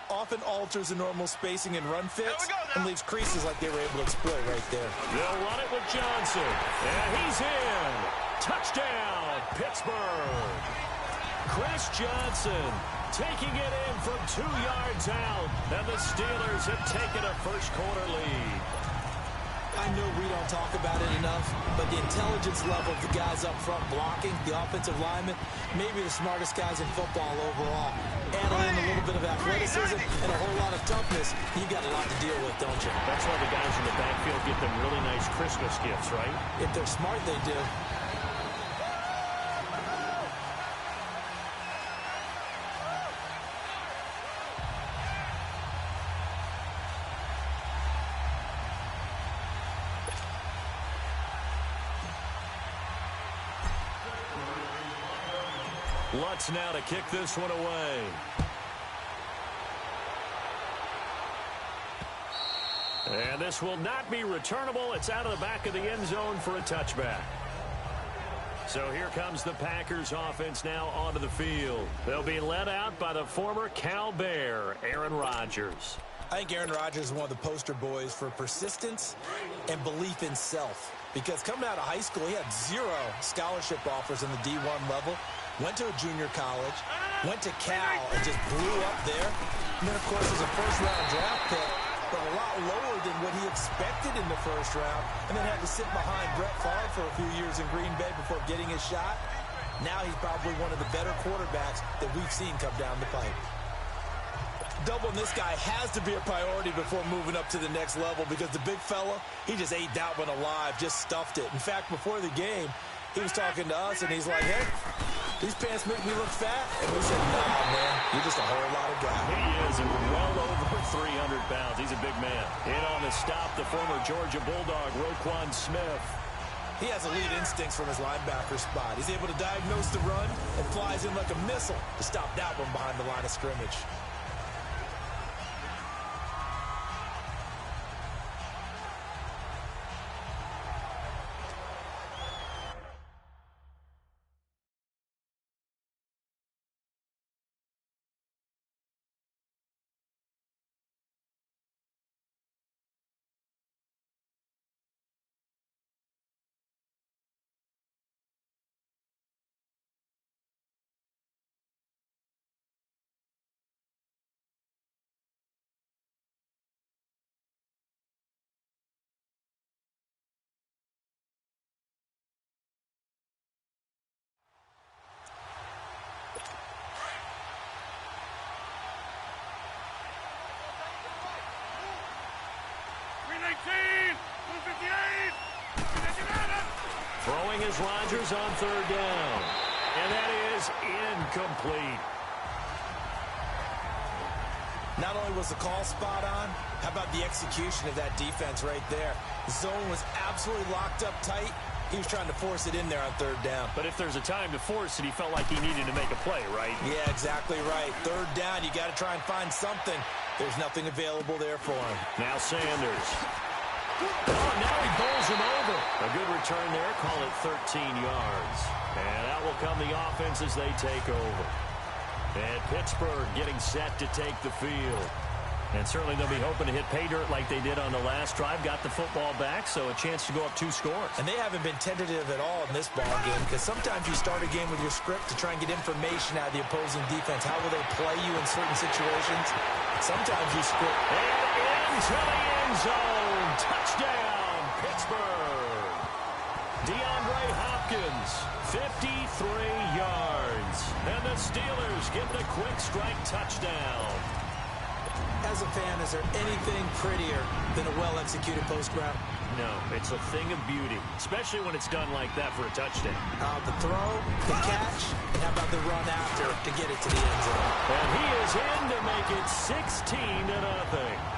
often alters the normal spacing and run fits and leaves creases like they were able to exploit right there. They'll run it with Johnson. And he's in. Touchdown, Pittsburgh. Chris Johnson taking it in from 2 yards out. And the Steelers have taken a first-quarter lead. I know we don't talk about it enough, but the intelligence level of the guys up front blocking, the offensive linemen, maybe the smartest guys in football overall. Add in a little bit of athleticism and a whole lot of toughness, you got a lot to deal with, don't you? That's why the guys in the backfield get them really nice Christmas gifts, right? If they're smart, they do. Lutz now to kick this one away. And this will not be returnable. It's out of the back of the end zone for a touchback. So here comes the Packers offense now onto the field. They'll be led out by the former Cal Bear, Aaron Rodgers. I think Aaron Rodgers is one of the poster boys for persistence and belief in self. Because coming out of high school, he had 0 scholarship offers in the D1 level. Went to a junior college, went to Cal, and just blew up there. And then, of course, was a first-round draft pick, but a lot lower than what he expected in the first round, and then had to sit behind Brett Favre for a few years in Green Bay before getting his shot. Now he's probably one of the better quarterbacks that we've seen come down the pipe. Doubling this guy has to be a priority before moving up to the next level because the big fella, he just ate that one alive, just stuffed it. In fact, before the game, he was talking to us, and he's like, hey, these pants make me look fat. And we said, nah, man, you're just a whole lot of guy. He is, and well over 300 pounds. He's a big man. In on the stop, the former Georgia Bulldog, Roquan Smith. He has elite instincts from his linebacker spot. He's able to diagnose the run and flies in like a missile to stop that one behind the line of scrimmage. Throwing is Rodgers on 3rd down. And that is incomplete. Not only was the call spot on, how about the execution of that defense right there? The zone was absolutely locked up tight. He was trying to force it in there on 3rd down. But if there's a time to force it, he felt like he needed to make a play, right? Yeah, exactly right. 3rd down, you got to try and find something. There's nothing available there for him. Now Sanders. Oh, now he bowls him over. A good return there. Call it 13 yards. And that will come the offense as they take over. And Pittsburgh getting set to take the field. And certainly they'll be hoping to hit pay dirt like they did on the last drive. Got the football back, so a chance to go up 2 scores. And they haven't been tentative at all in this ball game because sometimes you start a game with your script to try and get information out of the opposing defense. How will they play you in certain situations? Sometimes you script. And into the end zone. Touchdown, Pittsburgh. DeAndre Hopkins, 53 yards. And the Steelers get the quick strike touchdown. As a fan, is there anything prettier than a well-executed post route? No, it's a thing of beauty, especially when it's done like that for a touchdown. The throw, the catch, and how about the run after to get it to the end zone? And he is in to make it 16-0.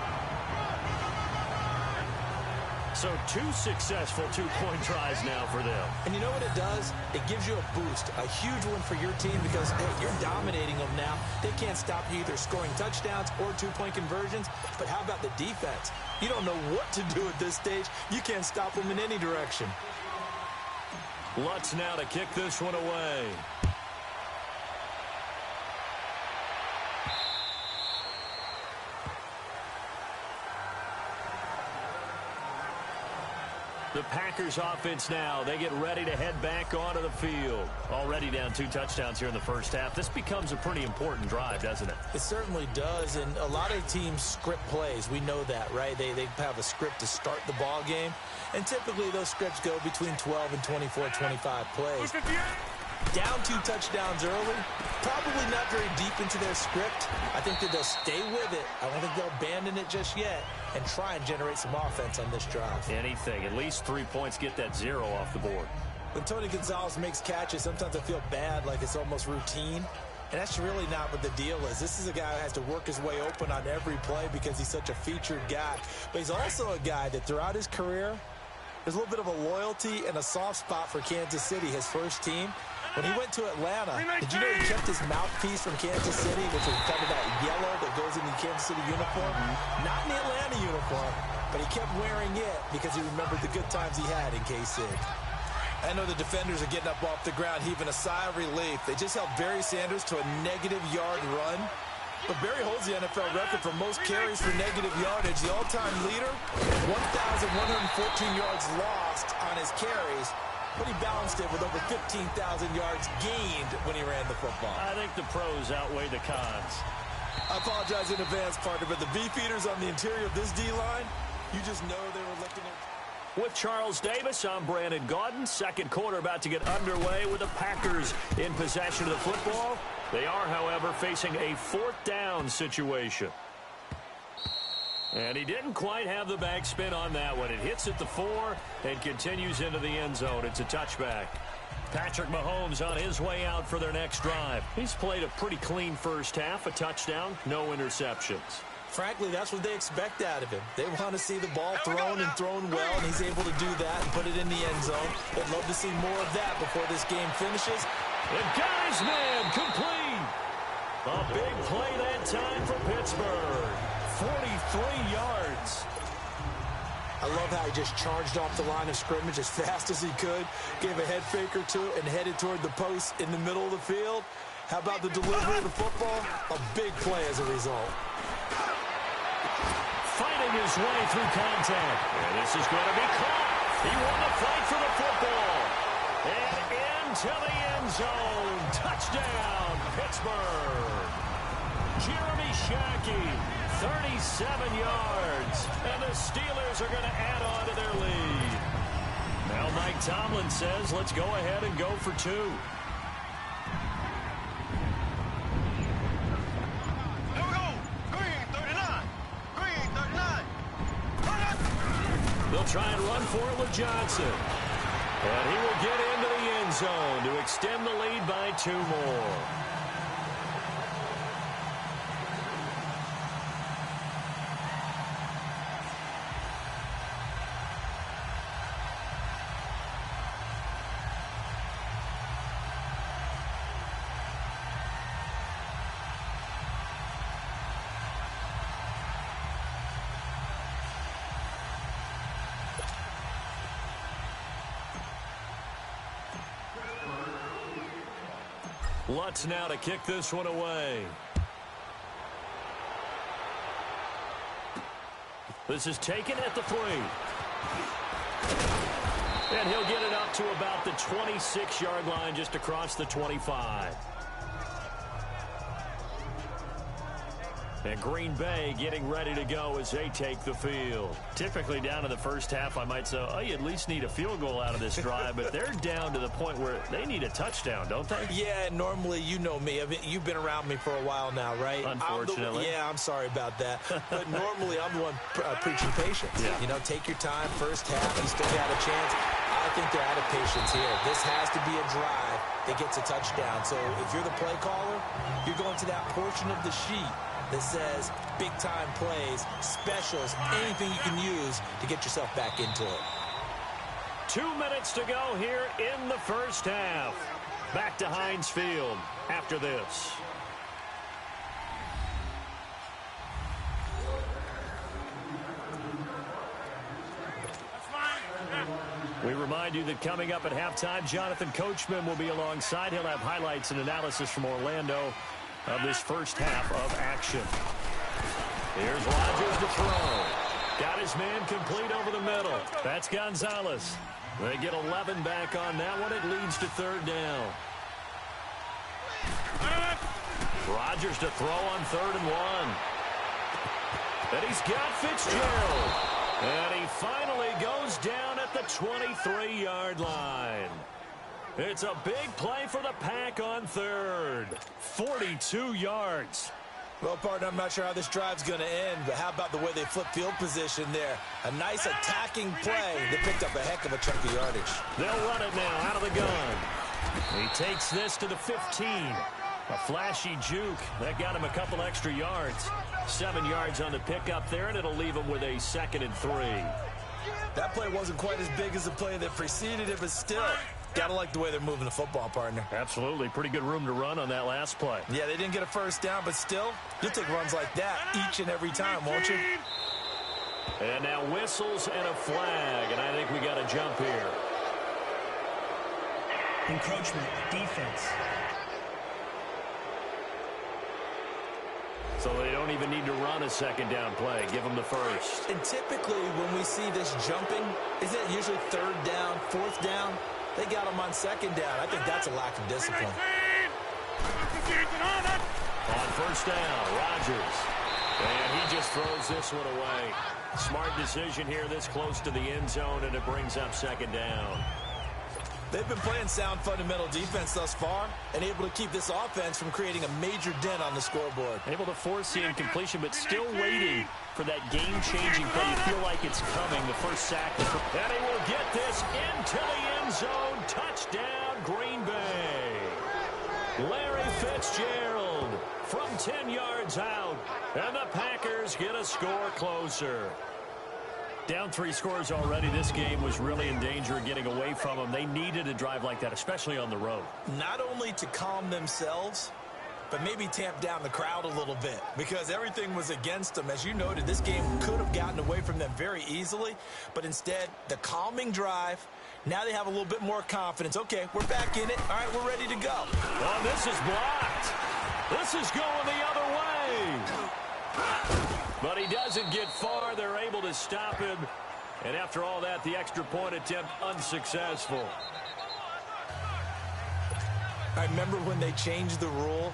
So 2 successful 2-point tries now for them. And you know what it does? It gives you a boost, a huge one for your team because, hey, you're dominating them now. They can't stop you either scoring touchdowns or 2-point conversions. But how about the defense? You don't know what to do at this stage. You can't stop them in any direction. Lutz now to kick this one away. The Packers offense now, they get ready to head back onto the field. Already down 2 touchdowns here in the first half. This becomes a pretty important drive, doesn't it? It certainly does, and a lot of teams script plays. We know that, right? They have a script to start the ball game, and typically those scripts go between 12 and 24, 25 plays. Down 2 touchdowns early, probably not very deep into their script. I think that they'll stay with it. I don't think they'll abandon it just yet and try and generate some offense on this drive. Anything. At least 3 points, get that 0 off the board. When Tony Gonzalez makes catches, sometimes I feel bad, like it's almost routine. And that's really not what the deal is. This is a guy who has to work his way open on every play because he's such a featured guy. But he's also a guy that throughout his career, there's a little bit of a loyalty and a soft spot for Kansas City, his first team. When he went to Atlanta, did you know he kept his mouthpiece from Kansas City, which was kind of that yellow that goes in the Kansas City uniform? Not in the Atlanta uniform, but he kept wearing it because he remembered the good times he had in KC. I know the defenders are getting up off the ground, heaving a sigh of relief. They just held Barry Sanders to a -yard run. But Barry holds the NFL record for most carries for negative yardage. The all-time leader, 1,114 yards lost on his carries. But he balanced it with over 15,000 yards gained when he ran the football. I think the pros outweigh the cons. I apologize in advance, partner, but the beefeaters on the interior of this D-line, you just know they were looking at... With Charles Davis, I'm Brandon Gaudin. Second quarter about to get underway with the Packers in possession of the football. They are, however, facing a 4th down situation. And he didn't quite have the backspin on that one. It hits at the 4 and continues into the end zone. It's a touchback. Patrick Mahomes on his way out for their next drive. He's played a pretty clean first half, a touchdown, no interceptions. Frankly, that's what they expect out of him. They want to see the ball thrown and thrown well, and he's able to do that and put it in the end zone. They'd love to see more of that before this game finishes. And guy's man complete. A big play that time for Pittsburgh. 43 yards. I love how he just charged off the line of scrimmage as fast as he could, gave a head fake or two, and headed toward the post in the middle of the field. How about the delivery of the football? A big play as a result. Fighting his way through contact. And this is going to be caught. He won the fight for the football. And into the end zone. Touchdown, Pittsburgh. Jeremy Shackey, 37 yards. And the Steelers are going to add on to their lead. Now Mike Tomlin says, let's go ahead and go for 2. They'll try and run for it with Johnson. And he will get into the end zone to extend the lead by 2 more. Lutz now to kick this one away. This is taken at the 3. And he'll get it up to about the 26-yard line, just across the 25. And Green Bay getting ready to go as they take the field. Typically down in the first half, I might say, oh, you at least need a field goal out of this drive. But they're down to the point where they need a touchdown, don't they? Yeah, normally, you know me. You've been around me for a while now, right? Unfortunately. I'm sorry about that. But normally, I'm the one preaching patience. Yeah. You know, take your time. First half, you still got a chance. I think they're out of patience here. This has to be a drive that gets a touchdown. So if you're the play caller, you're going to that portion of the sheet that says big-time plays, specials, anything you can use to get yourself back into it. 2 minutes to go here in the first half. Back to Heinz Field after this. We remind you that coming up at halftime, Jonathan Coachman will be alongside. He'll have highlights and analysis from Orlando of this first half of action. Here's Rodgers to throw. Got his man complete over the middle. That's Gonzalez. They get 11 back on that one. It leads to 3rd down. Rodgers to throw on 3rd and 1. And he's got Fitzgerald. And he finally goes down at the 23-yard line. It's a big play for the Pack on 3rd. 42 yards. Well, partner, I'm not sure how this drive's going to end, but how about the way they flip field position there? A nice attacking play that picked up a heck of a chunk of yardage. They'll run it now out of the gun. He takes this to the 15. A flashy juke. That got him a couple extra yards. 7 yards on the pickup there, and it'll leave him with a 2nd and 3. That play wasn't quite as big as the play that preceded it, but still, gotta like the way they're moving the football, partner. Absolutely. Pretty good room to run on that last play. Yeah, they didn't get a first down, but still, you'll take runs like that each and every time, won't you? And now whistles and a flag, and I think we got a jump here. Encroachment, defense. So they don't even need to run a 2nd down play. Give them the first. And typically, when we see this jumping, isn't it usually 3rd down, 4th down? They got them on 2nd down. I think that's a lack of discipline. On 1st down, Rodgers. And he just throws this one away. Smart decision here this close to the end zone, and it brings up 2nd down. They've been playing sound fundamental defense thus far and able to keep this offense from creating a major dent on the scoreboard. Able to force the incompletion, but still waiting for that game-changing play. You feel like it's coming. The first sack. And he will get this into the end zone. Touchdown, Green Bay. Larry Fitzgerald from 10 yards out. And the Packers get a score closer. Down 3 scores already. This game was really in danger of getting away from them. They needed a drive like that, especially on the road. Not only to calm themselves, but maybe tamp down the crowd a little bit because everything was against them. As you noted, this game could have gotten away from them very easily, but instead, the calming drive, now they have a little bit more confidence. Okay, we're back in it. All right, we're ready to go. Oh, this is blocked. This is going the other way. But he doesn't get far. They're able to stop him. And after all that, the extra point attempt unsuccessful. I remember when they changed the rule,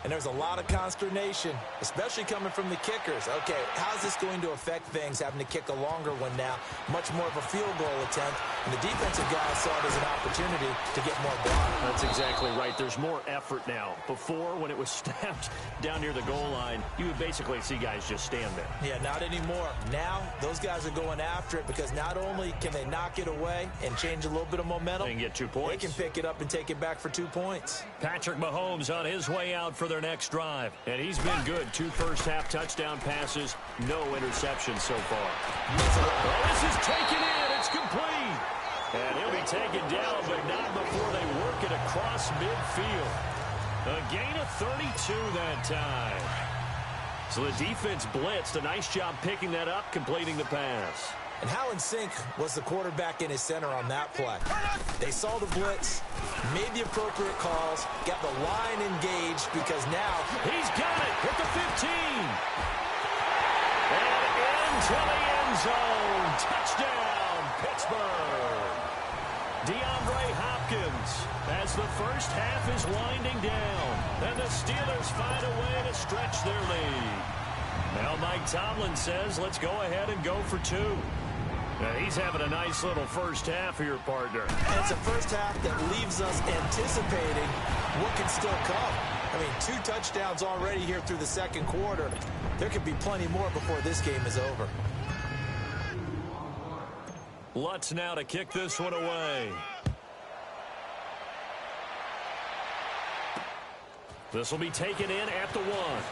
and there's a lot of consternation, especially coming from the kickers. Okay, how's this going to affect things, having to kick a longer one now, much more of a field goal attempt, and the defensive guys saw it as an opportunity to get more block. That's exactly right. There's more effort now. Before, when it was snapped down near the goal line, you would basically see guys just stand there. Yeah, not anymore. Now, those guys are going after it because not only can they knock it away and change a little bit of momentum, They can get 2 points. They can pick it up and take it back for 2 points. Patrick Mahomes on his way out for their next drive. And he's been good. 2 first-half touchdown passes, no interceptions so far. Oh, this is taken in. It's complete. And he'll be taken down, but not before they work it across midfield. A gain of 32 that time. So the defense blitzed. A nice job picking that up, completing the pass. And how in sync was the quarterback and his center on that play? They saw the blitz, made the appropriate calls, got the line engaged because now he's got it at the 15. And into the end zone. Touchdown, Pittsburgh. DeAndre Hopkins as the first half is winding down. And the Steelers find a way to stretch their lead. Now Mike Tomlin says, let's go ahead and go for two. Now he's having a nice little first half here, partner. And it's a first half that leaves us anticipating what can still come. I mean, 2 touchdowns already here through the second quarter. There could be plenty more before this game is over. Lutz now to kick this one away. This will be taken in at the 1.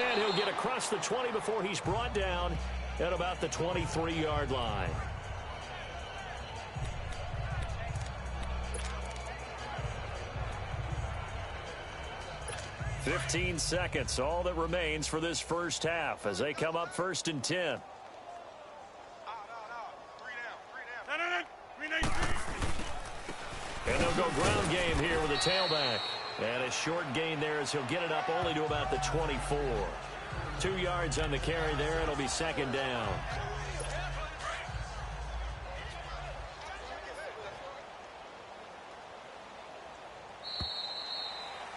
And he'll get across the 20 before he's brought down at about the 23-yard line. "15 seconds, all that remains for this first half as they come up 1st and 10. And they'll go ground game here with a tailback. And a short gain there as he'll get it up only to about the 24. 2 yards on the carry there. It'll be 2nd down.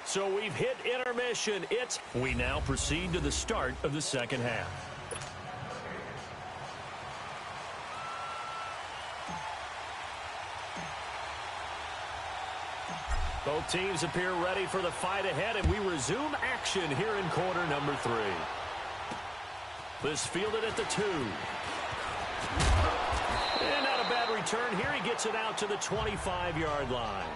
So we've hit intermission. We now proceed to the start of the second half. Both teams appear ready for the fight ahead, and we resume action here in quarter number 3. This fielded at the 2. And not a bad return here. He gets it out to the 25-yard line.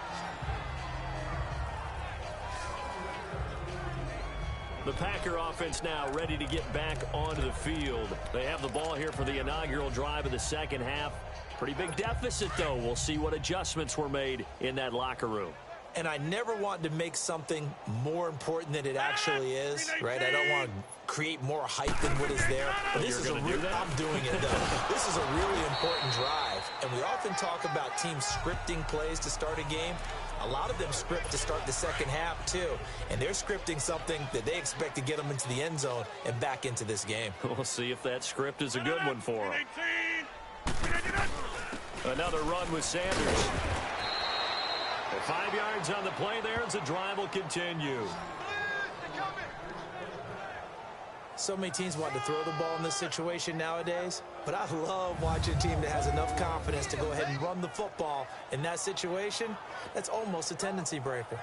The Packer offense now ready to get back onto the field. They have the ball here for the inaugural drive of the second half. Pretty big deficit, though. We'll see what adjustments were made in that locker room. And I never want to make something more important than it actually is, right? I don't want to create more hype than what is there. But this is I'm doing it, though. This is a really important drive. And we often talk about teams scripting plays to start a game. A lot of them script to start the second half, too. And they're scripting something that they expect to get them into the end zone and back into this game. We'll see if that script is a good one for them. Another run with Sanders. 5 yards on the play there as the drive will continue. So many teams want to throw the ball in this situation nowadays, but I love watching a team that has enough confidence to go ahead and run the football in that situation. That's almost a tendency breaker.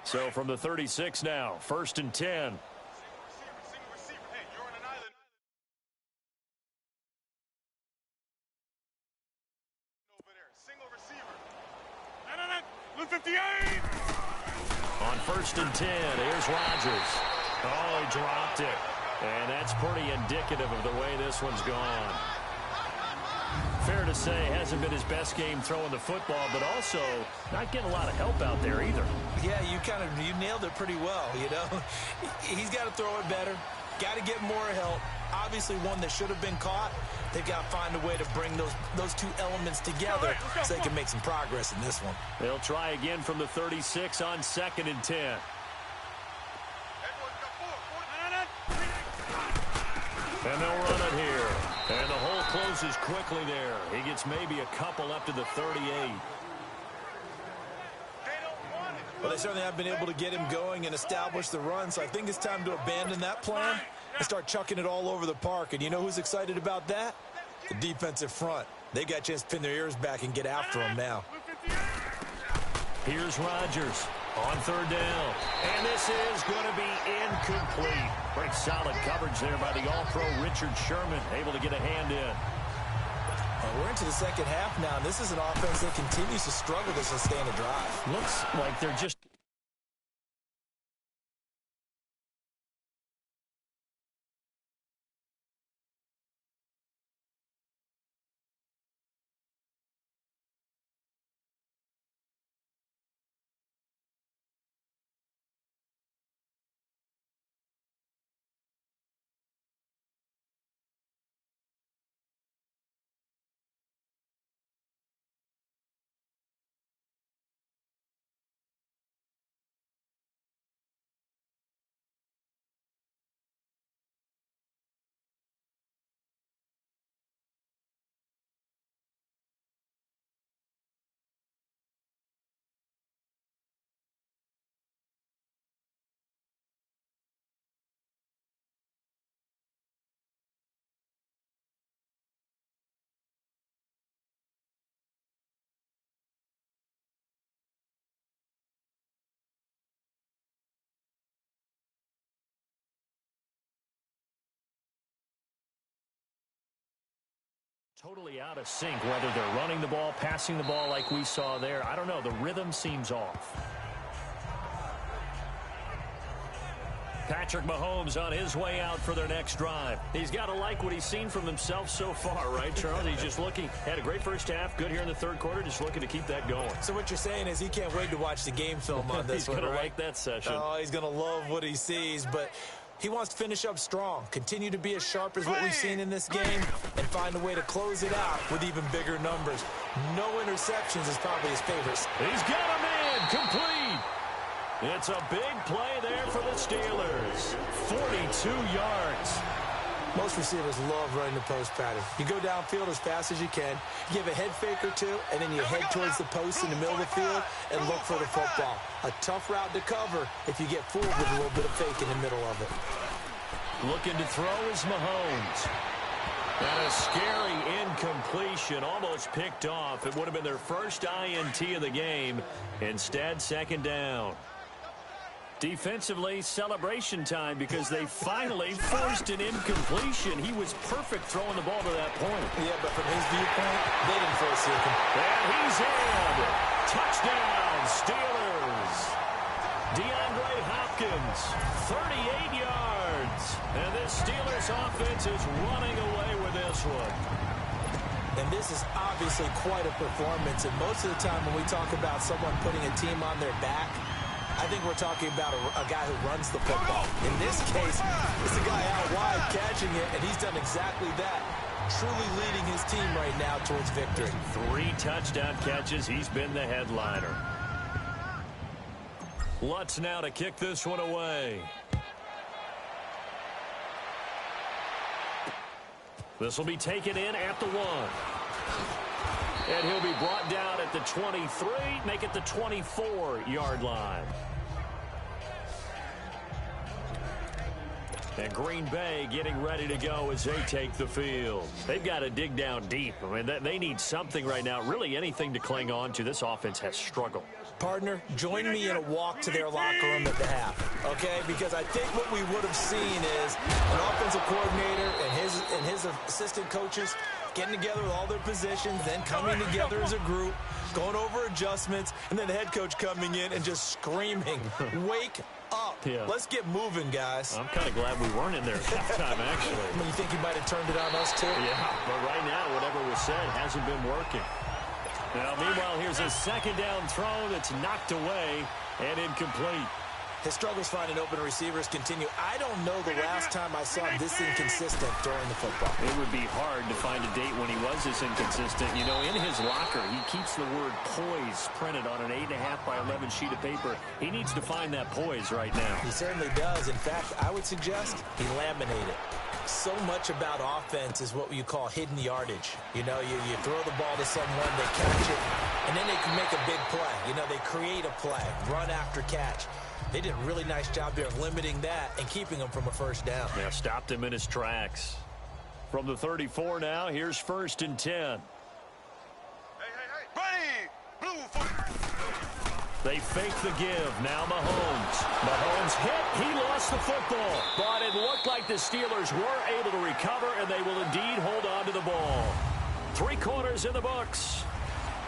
So from the 36 now, 1st and 10. On 1st and 10, here's Rodgers. Oh, he dropped it. And that's pretty indicative of the way this one's gone. Fair to say, hasn't been his best game throwing the football, but also not getting a lot of help out there either. Yeah, you nailed it pretty well, you know. He's got to throw it better. Got to get more help. Obviously one that should have been caught. They've got to find a way to bring those two elements together so they can make some progress in this one. They'll try again from the 36 on 2nd and 10. And they'll run it here. And the hole closes quickly there. He gets maybe a couple up to the 38. Well, they certainly have been able to get him going and establish the run, so I think it's time to abandon that plan and start chucking it all over the park. And you know who's excited about that? The defensive front. They got a chance to pin their ears back and get after him now. Here's Rodgers on 3rd down. And this is going to be incomplete. Pretty solid coverage there by the All-Pro Richard Sherman, able to get a hand in. We're into the second half now, and this is an offense that continues to struggle to sustain a drive. Looks like they're just Totally out of sync, whether they're running the ball, passing the ball like we saw there. I don't know. The rhythm seems off. Patrick Mahomes on his way out for their next drive. He's got to like what he's seen from himself so far, right, Charles? He's just looking, had a great first half, good here in the third quarter, just looking to keep that going. So what you're saying is he can't wait to watch the game film on this one, right? He's going to like that session. Oh, he's going to love what he sees, but he wants to finish up strong, continue to be as sharp as what we've seen in this game, and find a way to close it out with even bigger numbers. No interceptions is probably his favorite. He's got a man complete. It's a big play there for the Steelers. 42 yards. Most receivers love running the post pattern. You go downfield as fast as you can, you give a head fake or two, and then you head towards the post in the middle of the field and look for the football. A tough route to cover if you get fooled with a little bit of fake in the middle of it. Looking to throw is Mahomes. And a scary incompletion, almost picked off. It would have been their first INT of the game. Instead, second down. Defensively, celebration time because they finally forced an incompletion. He was perfect throwing the ball to that point. Yeah, but from his viewpoint, they didn't force it. And he's in. Touchdown, Steelers. DeAndre Hopkins, 38 yards. And this Steelers offense is running away with this one. And this is obviously quite a performance. And most of the time when we talk about someone putting a team on their back, I think we're talking about a guy who runs the football. In this case, it's a guy out wide catching it, and he's done exactly that, truly leading his team right now towards victory. 3 touchdown catches. He's been the headliner. Lutz now to kick this one away. This will be taken in at the 1. And he'll be brought down at the 23, make it the 24-yard line. And Green Bay getting ready to go as they take the field. They've got to dig down deep. I mean, they need something right now, really anything to cling on to. This offense has struggled. Partner, join me in a walk to their locker room at the half, okay? Because I think what we would have seen is an offensive coordinator and his assistant coaches getting together with all their positions, then coming together as a group, going over adjustments, and then the head coach coming in and just screaming, wake up. Yeah. Let's get moving, guys. I'm kind of glad we weren't in there at halftime, actually. I mean, you think he might have turned it on us, too? Yeah, but right now, whatever was said hasn't been working. Now, meanwhile, here's a second down throw that's knocked away and incomplete. His struggles finding open receivers continue. I don't know the last time I saw him this inconsistent during the football. It would be hard to find a date when he was this inconsistent. You know, in his locker, he keeps the word poise printed on an 8.5 by 11 sheet of paper. He needs to find that poise right now. He certainly does. In fact, I would suggest he laminated. So much about offense is what you call hidden yardage. You know, you throw the ball to someone, they catch it, and then they can make a big play. You know, they create a play, run after catch. They did a really nice job there of limiting that and keeping him from a first down. Yeah, stopped him in his tracks. From the 34 now, here's 1st and 10. Hey. Ready! Blue. They fake the give. Now Mahomes hit. He lost the football. But it looked like the Steelers were able to recover, and they will indeed hold on to the ball. 3 quarters in the books.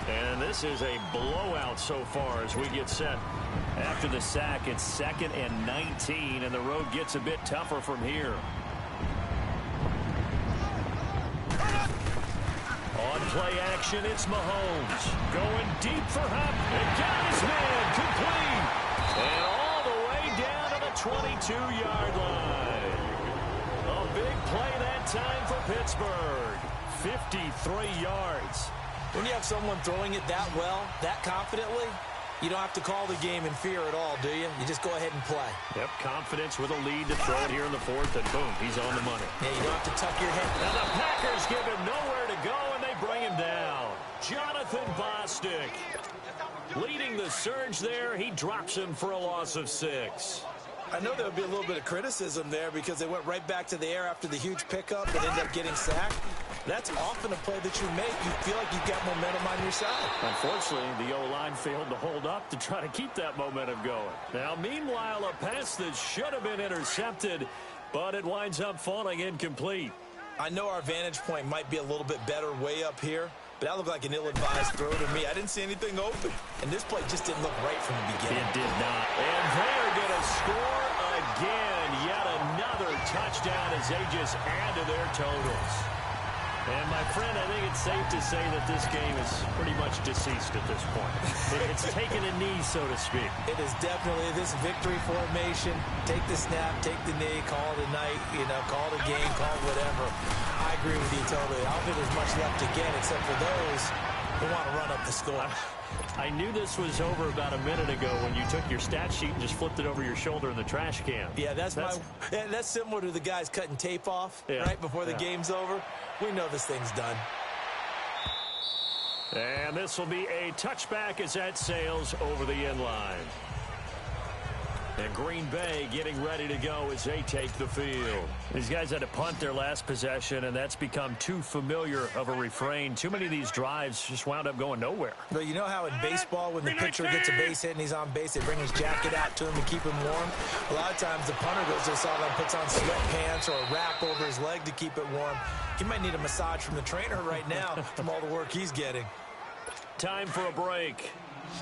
And this is a blowout so far as we get set. After the sack, it's 2nd and 19, and the road gets a bit tougher from here. On play action, it's Mahomes. Going deep for Hop. And got his man complete. And all the way down to the 22-yard line. A big play that time for Pittsburgh. 53 yards. When you have someone throwing it that well, that confidently, you don't have to call the game in fear at all, do you? You just go ahead and play. Yep, confidence with a lead to throw it here in the 4th, and boom, he's on the money. Yeah, you don't have to tuck your head. And the Packers give him nowhere to go, and they bring him down. Jonathan Bostic leading the surge there. He drops him for a loss of 6. I know there would be a little bit of criticism there because they went right back to the air after the huge pickup and ended up getting sacked. That's often a play that you make. You feel like you've got momentum on your side. Unfortunately, the O-line failed to hold up to try to keep that momentum going. Now, meanwhile, a pass that should have been intercepted, but it winds up falling incomplete. I know our vantage point might be a little bit better way up here, but that looked like an ill-advised throw to me. I didn't see anything open, and this play just didn't look right from the beginning. It did not. And they're going to score again. Yet another touchdown as they just add to their totals. And, my friend, I think it's safe to say that this game is pretty much deceased at this point. It's taken a knee, so to speak. It is definitely this victory formation. Take the snap, take the knee, call it a night, call it a game, call it whatever. I agree with you totally. I don't think there's much left to get except for those who want to run up the score. I knew this was over about a minute ago when you took your stat sheet and just flipped it over your shoulder in the trash can. Yeah, that's similar to the guys cutting tape off right before the game's over. We know this thing's done. And this will be a touchback as that sails over the end line. And Green Bay getting ready to go as they take the field. These guys had to punt their last possession, and that's become too familiar of a refrain. Too many of these drives just wound up going nowhere. But you know how in baseball, when the pitcher gets a base hit and he's on base, they bring his jacket out to him to keep him warm? A lot of times the punter goes to the sideline, puts on sweatpants or a wrap over his leg to keep it warm. He might need a massage from the trainer right now from all the work he's getting. Time for a break.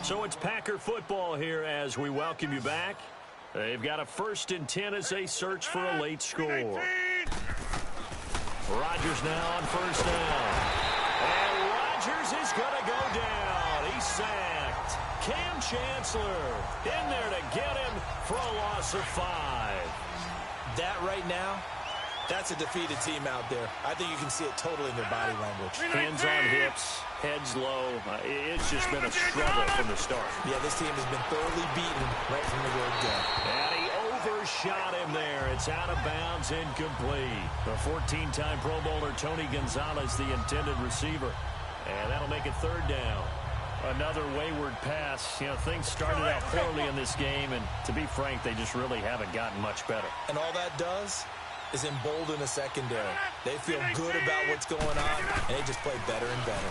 So it's Packer football here as we welcome you back. They've got a 1st and 10 as they search for a late score. Rodgers now on 1st down. And Rodgers is going to go down. He's sacked. Cam Chancellor in there to get him for a loss of 5. That right now, that's a defeated team out there. I think you can see it totally in their body language. Hands on hips, heads low. It's just been a struggle from the start. Yeah, this team has been thoroughly beaten right from the word go. And he overshot him there. It's out of bounds, incomplete. The 14-time Pro Bowler Tony Gonzalez, the intended receiver. And that'll make it 3rd down. Another wayward pass. Things started out poorly in this game, and to be frank, they just really haven't gotten much better. And all that does is embolden a secondary. They feel good about what's going on, and they just play better and better.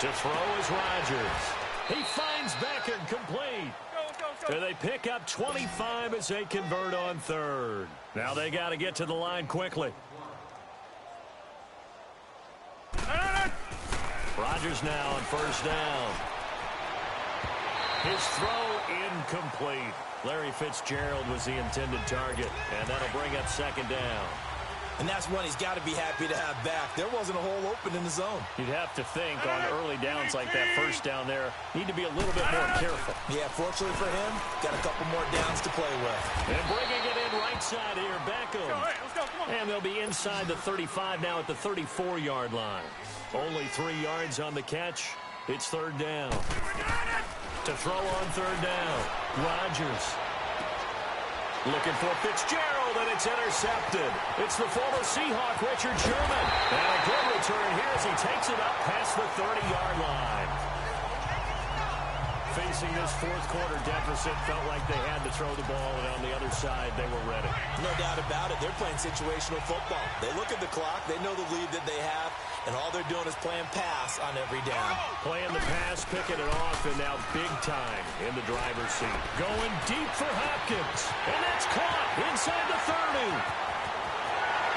To throw is Rodgers. He finds Becker, complete. And they pick up 25 as they convert on 3rd. Now they got to get to the line quickly. Rodgers now on 1st down. His throw incomplete. Larry Fitzgerald was the intended target, and that'll bring up 2nd down. And that's one he's got to be happy to have back. There wasn't a hole open in the zone. You'd have to think on early downs like that 1st down there, need to be a little bit more careful. Yeah, fortunately for him, got a couple more downs to play with. And bringing it in right side here, Beckham. And they'll be inside the 35 now at the 34-yard line. Only 3 yards on the catch. It's 3rd down. To throw on 3rd down, Rodgers. Looking for Fitzgerald, and it's intercepted. It's the former Seahawk, Richard Sherman. And a good return here as he takes it up past the 30-yard line. Facing this 4th quarter deficit, felt like they had to throw the ball, and on the other side, they were ready. No doubt about it. They're playing situational football. They look at the clock. They know the lead that they have, and all they're doing is playing pass on every down. Playing the pass, picking it off, and now big time in the driver's seat. Going deep for Hopkins, and that's caught inside the 30.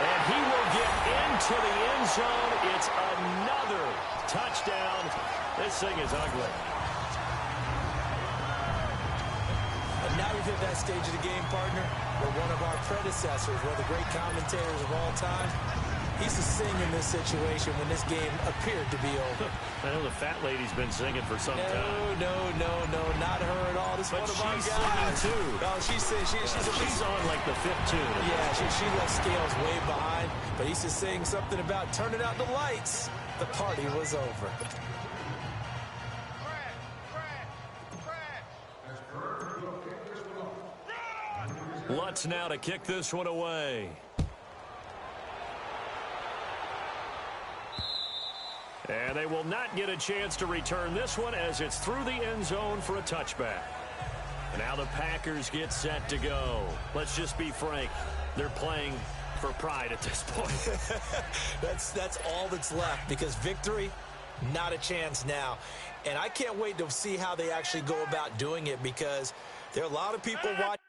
And he will get into the end zone. It's another touchdown. This thing is ugly. And now we've hit that stage of the game, partner, where one of our predecessors, one of the great commentators of all time, he used to sing in this situation when this game appeared to be over. I know the fat lady's been singing for some time. No, not her at all. This is one of our guys. Singing too. No, she's on like the 5th tune. Yeah, she left scales way behind, but he used to sing something about turning out the lights. The party was over. Lutz now to kick this one away. And they will not get a chance to return this one as it's through the end zone for a touchback. And now the Packers get set to go. Let's just be frank. They're playing for pride at this point. That's all that's left, because victory, not a chance now. And I can't wait to see how they actually go about doing it, because there are a lot of people watching.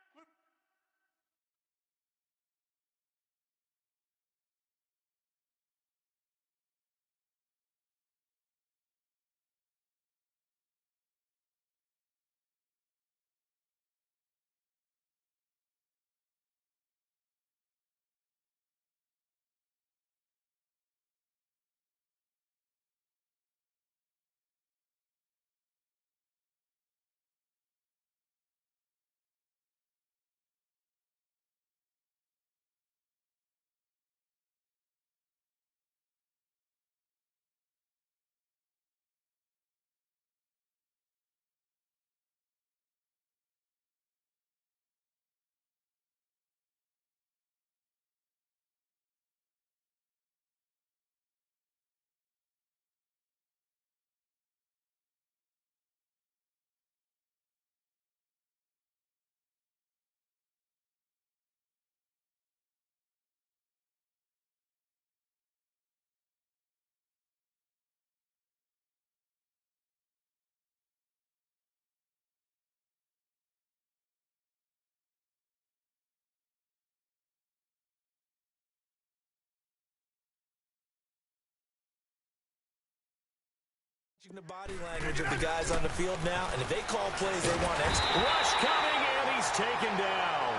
The body language of the guys on the field now, and if they call plays, they want extra. Rush coming, and he's taken down.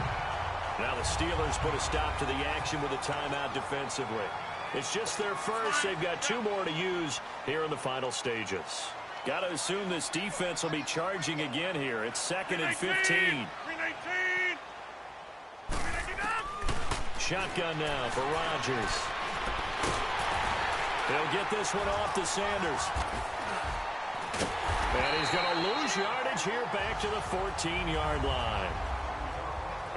Now the Steelers put a stop to the action with a timeout defensively. It's just their first. They've got 2 more to use here in the final stages. Got to assume this defense will be charging again here. It's 2nd and 15. Shotgun now for Rodgers. He'll get this one off to Sanders. And he's going to lose yardage here back to the 14-yard line.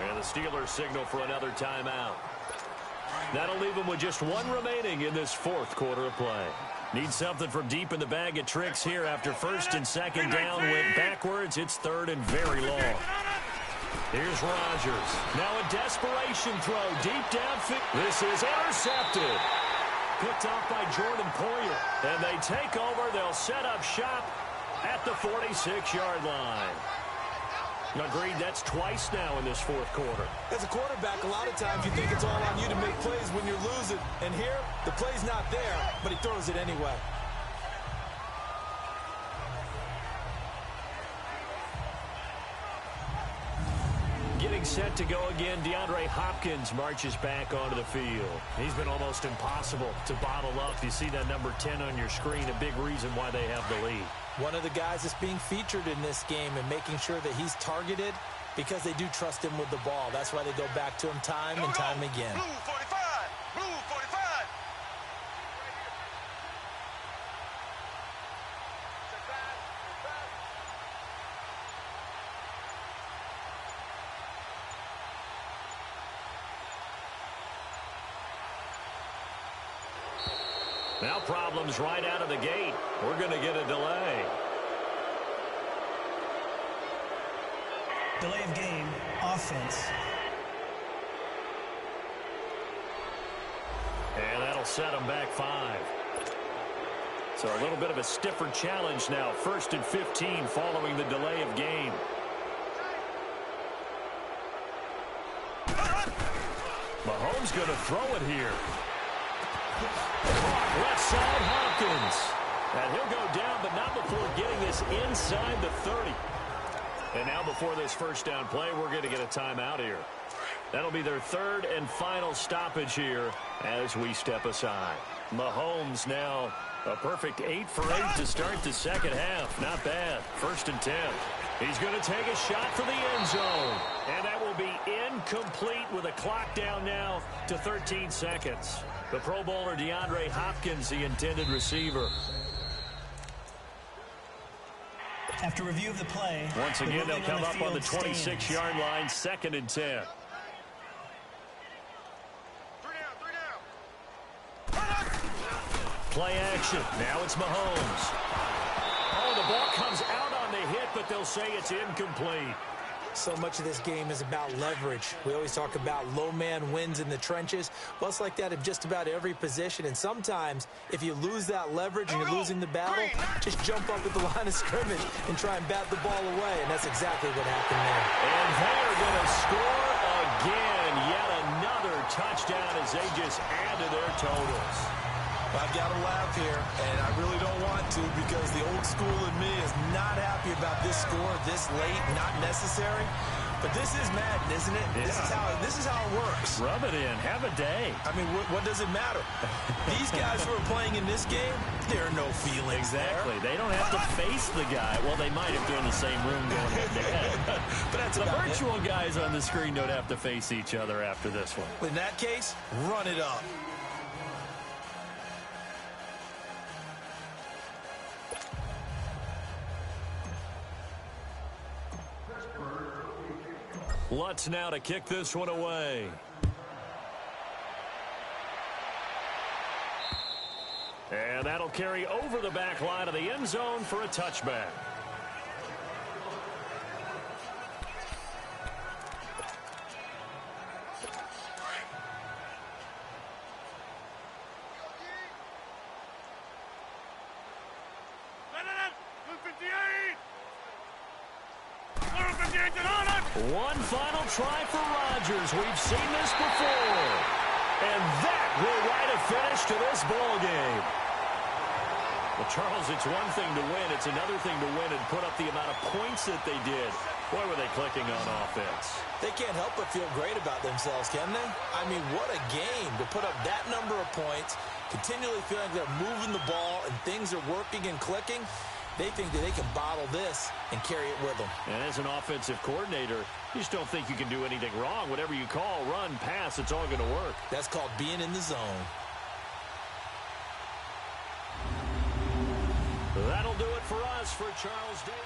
And the Steelers signal for another timeout. That'll leave them with just 1 remaining in this 4th quarter of play. Need something from deep in the bag of tricks here after 1st and 2nd down went backwards. It's 3rd and very long. Here's Rodgers. Now a desperation throw deep downfield. This is intercepted. Picked off by Jordan Poyer. And they take over. They'll set up shop at the 46-yard line. Agreed, that's twice now in this 4th quarter. As a quarterback, a lot of times you think it's all on you to make plays when you're losing. And here, the play's not there, but he throws it anyway. Getting set to go again, DeAndre Hopkins marches back onto the field. He's been almost impossible to bottle up. You see that number 10 on your screen, a big reason why they have the lead. One of the guys that's being featured in this game and making sure that he's targeted because they do trust him with the ball. That's why they go back to him time and time again. Blue 45. Blue 45. Now problems right out of the gate. We're going to get a delay. Delay of game, offense. And that'll set them back 5. So a little bit of a stiffer challenge now. 1st and 15 following the delay of game. Mahomes going to throw it here. Left side, Hopkins. And he'll go down, but not before getting this inside the 30. And now before this 1st down play, we're going to get a timeout here. That'll be their 3rd and final stoppage here as we step aside. Mahomes now a perfect 8 for 8 to start the 2nd half. Not bad. 1st and 10. He's going to take a shot for the end zone. And that will be incomplete with a clock down now to 13 seconds. The Pro Bowler DeAndre Hopkins, the intended receiver. After review of the play, once again, they'll come up on the 26-yard line, 2nd and 10. 3 down. Play action. Now it's Mahomes. Oh, the ball comes out on the hit, but they'll say it's incomplete. So much of this game is about leverage. We always talk about low man wins in the trenches. Well, it's like that in just about every position. And sometimes, if you lose that leverage and you're losing the battle, just jump up at the line of scrimmage and try and bat the ball away. And that's exactly what happened there. And they are going to score again. Yet another touchdown as they just add to their totals. I've got to laugh here, and I really don't want to because the old school in me is not happy about this score this late, not necessary. But this is Madden, isn't it? Yeah. This is how it works. Rub it in. Have a day. I mean, what does it matter? These guys who are playing in this game, there are no feelings exactly. They don't have to face the guy. Well, they might if they're in the same room going head-to-head. But that's the virtual guys on the screen don't have to face each other after this one. In that case, run it up. Lutz now to kick this one away. And that'll carry over the back line of the end zone for a touchback. One final try for Rodgers. We've seen this before. And that will write a finish to this ball game. Well, Charles, it's one thing to win. It's another thing to win and put up the amount of points that they did. Boy, were they clicking on offense. They can't help but feel great about themselves, can they? I mean, what a game to put up that number of points, continually feeling like they're moving the ball and things are working and clicking. They think that they can bottle this and carry it with them. And as an offensive coordinator, you just don't think you can do anything wrong. Whatever you call, run, pass, it's all going to work. That's called being in the zone. That'll do it for us. For Charles Davis.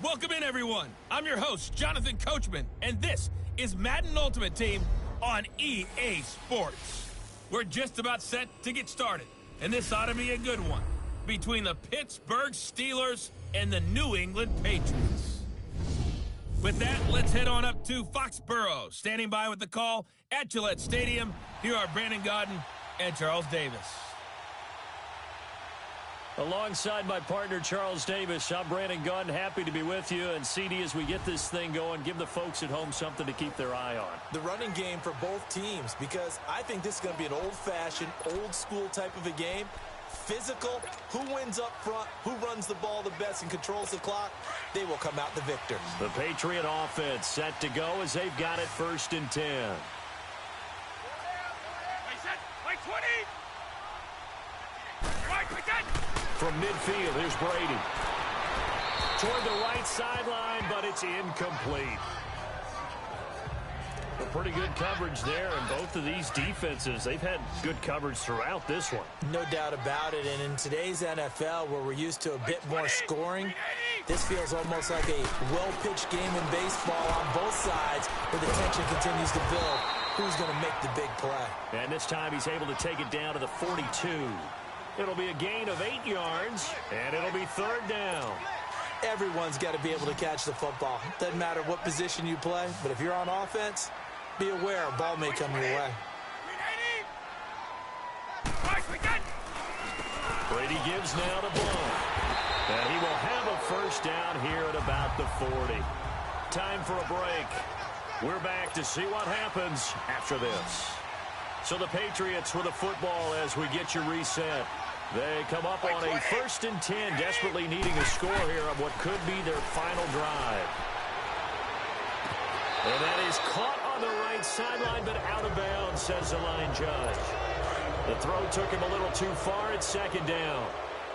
Welcome in, everyone. I'm your host, Jonathan Coachman, and this is Madden Ultimate Team on EA Sports. We're just about set to get started, and this ought to be a good one between the Pittsburgh Steelers and the New England Patriots. With that, let's head on up to Foxborough. Standing by with the call at Gillette Stadium, here are Brandon Gaudin and Charles Davis. Alongside my partner, Charles Davis, I'm Brandon Gaudin. Happy to be with you. And CD, as we get this thing going, give the folks at home something to keep their eye on. The running game for both teams, because I think this is going to be an old-fashioned, old-school type of a game. Physical, who wins up front, who runs the ball the best and controls the clock, they will come out the victor. The Patriot offense set to go as they've got it 1st and 10. From midfield, here's Brady. Toward the right sideline, but it's incomplete. A pretty good coverage there, and both of these defenses, they've had good coverage throughout this one. No doubt about it, and in today's NFL, where we're used to a bit more scoring, this feels almost like a well-pitched game in baseball on both sides, where the tension continues to build. Who's going to make the big play? And this time he's able to take it down to the 42. It'll be a gain of 8 yards, and it'll be 3rd down. Everyone's got to be able to catch the football. Doesn't matter what position you play, but if you're on offense, be aware a ball may come your way. Brady gives now to Blunt. And he will have a 1st down here at about the 40. Time for a break. We're back to see what happens after this. So the Patriots with the football as we get you reset. They come up on a 1st and 10, desperately needing a score here on what could be their final drive. And that is caught on the right sideline, but out of bounds, says the line judge. The throw took him a little too far. It's 2nd down.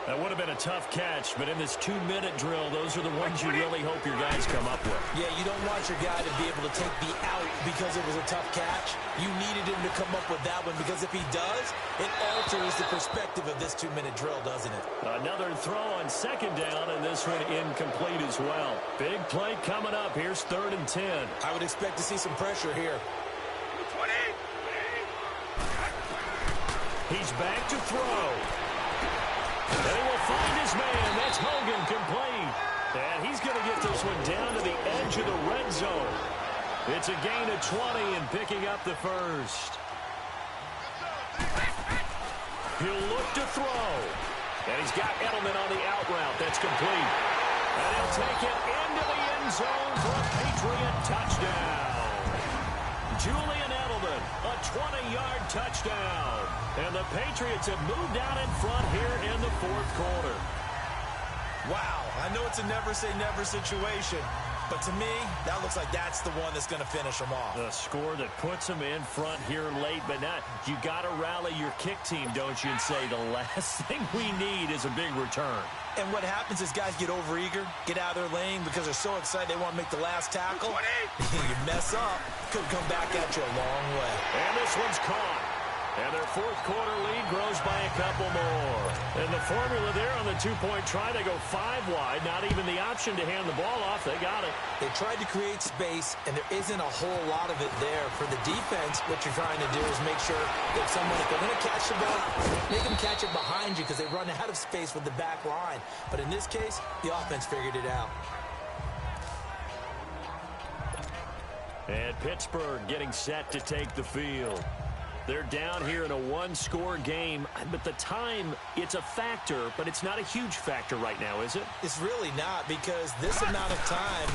That would have been a tough catch, but in this 2-minute drill, those are the ones you really hope your guys come up with. Yeah, you don't want your guy to be able to take the out because it was a tough catch. You needed him to come up with that one, because if he does, it alters the perspective of this 2-minute drill, doesn't it? Another throw on 2nd down, and this one incomplete as well. Big play coming up. Here's 3rd and 10. I would expect to see some pressure here. He's back to throw. And he will find his man. That's Hogan, complete. And he's going to get this one down to the edge of the red zone. It's a gain of 20 and picking up the 1st. He'll look to throw. And he's got Edelman on the out route. That's complete. And he'll take it into the end zone for a Patriot touchdown. Julian Edelman, a 20-yard touchdown. And the Patriots have moved out in front here in the 4th quarter. Wow, I know it's a never-say-never situation, but to me, that looks like that's the one that's going to finish them off. The score that puts them in front here late, but not. You got to rally your kick team, don't you, and say the last thing we need is a big return. And what happens is guys get overeager, get out of their lane because they're so excited they want to make the last tackle. You mess up, could come back at you a long way. And this one's caught. And their 4th quarter lead grows by a couple more. And the formula there on the 2-point try, they go 5 wide. Not even the option to hand the ball off. They got it. They tried to create space, and there isn't a whole lot of it there. For the defense, what you're trying to do is make sure that if they're going to catch the ball, make them catch it behind you because they run out of space with the back line. But in this case, the offense figured it out. And Pittsburgh getting set to take the field. They're down here in a 1-score game, but the time, it's a factor, but it's not a huge factor right now, is it? It's really not, because this amount of time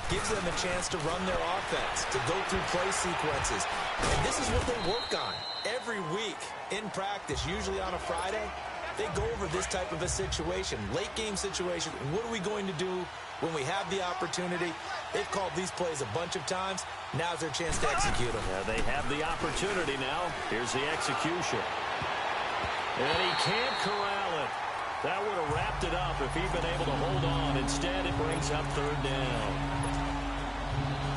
gives them a chance to run their offense, to go through play sequences. And this is what they work on every week in practice, usually on a Friday. They go over this type of a situation, late game situation. What are we going to do when we have the opportunity? They've called these plays a bunch of times. Now's their chance to execute them. Yeah, they have the opportunity now. Here's the execution. And he can't corral it. That would have wrapped it up if he'd been able to hold on. Instead, it brings up 3rd down.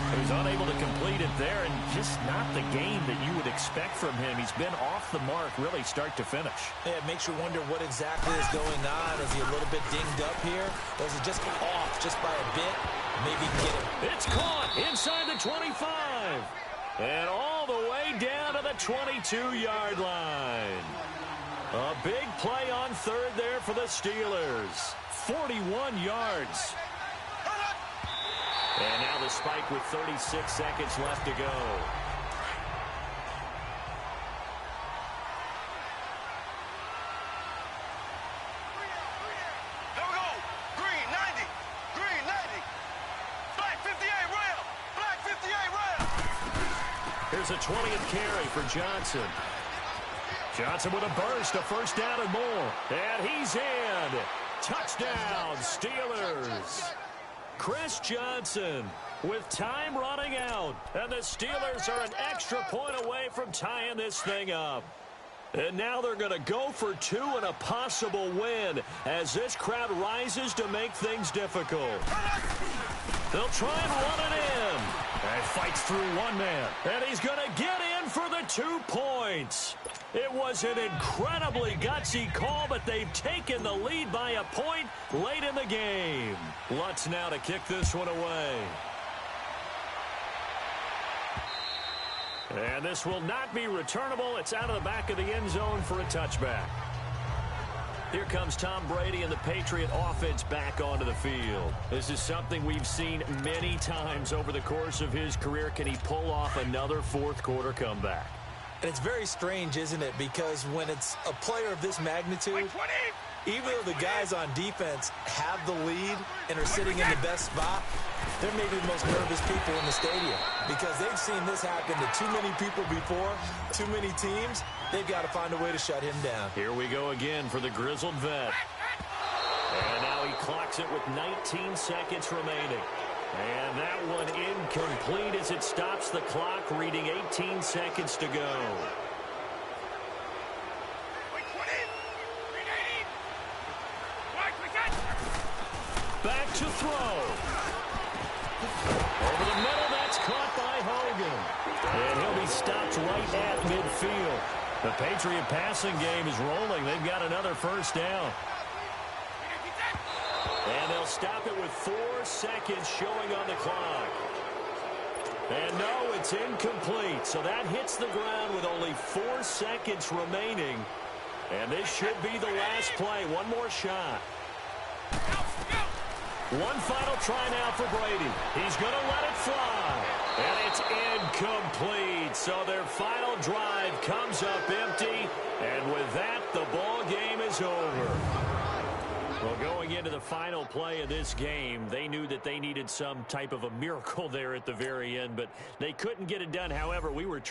He was unable to complete it there, and just not the game that you would expect from him. He's been off the mark really start to finish. Yeah, it makes you wonder what exactly is going on. Is he a little bit dinged up here? Or is it just off just by a bit? Maybe he can get it. It's caught inside the 25. And all the way down to the 22-yard line. A big play on third there for the Steelers. 41 yards. And now the spike with 36 seconds left to go. Here we go. Green 90. Green 90. Black 58 rail. Black 58 rail. Here's a 20th carry for Johnson. Johnson with a burst, a first down and more. And he's in. Touchdown, Steelers. Chris Johnson with time running out. And the Steelers are an extra point away from tying this thing up. And now they're going to go for two and a possible win as this crowd rises to make things difficult. They'll try and run it in. And fights through one man. And he's going to get in for the 2 points. It was an incredibly gutsy call, but they've taken the lead by a point late in the game. Lutz now to kick this one away. And this will not be returnable. It's out of the back of the end zone for a touchback. Here comes Tom Brady and the Patriot offense back onto the field. This is something we've seen many times over the course of his career. Can he pull off another fourth-quarter comeback? And it's very strange, isn't it? Because when it's a player of this magnitude, even though the guys on defense have the lead and are sitting in the best spot, they're maybe the most nervous people in the stadium because they've seen this happen to too many people before, too many teams. They've got to find a way to shut him down. Here we go again for the grizzled vet. And now he clocks it with 19 seconds remaining. And that one incomplete as it stops the clock, reading 18 seconds to go. Back to throw. Over the middle, that's caught by Hogan. And he'll be stopped right at midfield. The Patriot passing game is rolling. They've got another first down. And they'll stop it with 4 seconds showing on the clock. And no, it's incomplete. So that hits the ground with only 4 seconds remaining. And this should be the last play. One more shot. One final try now for Brady. He's going to let it fly. And it's incomplete. So their final drive comes up empty. And with that, the ball game is over. Well, going into the final play of this game, they knew that they needed some type of a miracle there at the very end, but they couldn't get it done. However, we were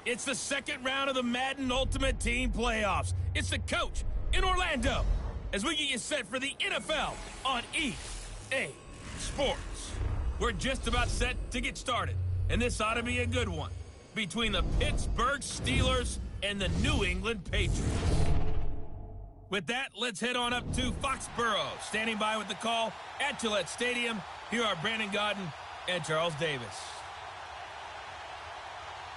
It's the second round of the Madden Ultimate Team Playoffs. It's the coach in Orlando as we get you set for the NFL on EA Sports. We're just about set to get started, and this ought to be a good one between the Pittsburgh Steelers and the New England Patriots. With that, let's head on up to Foxborough. Standing by with the call at Gillette Stadium, here are Brandon Gaudin and Charles Davis.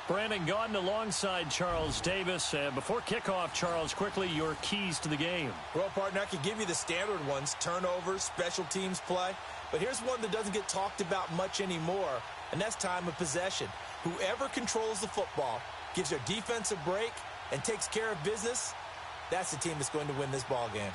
Brandon Gaudin alongside Charles Davis. Before kickoff, Charles, quickly, your keys to the game. Well, partner, I can give you the standard ones, turnovers, special teams play. But here's one that doesn't get talked about much anymore, and that's time of possession. Whoever controls the football, gives their defense a break, and takes care of business, that's the team that's going to win this ball game.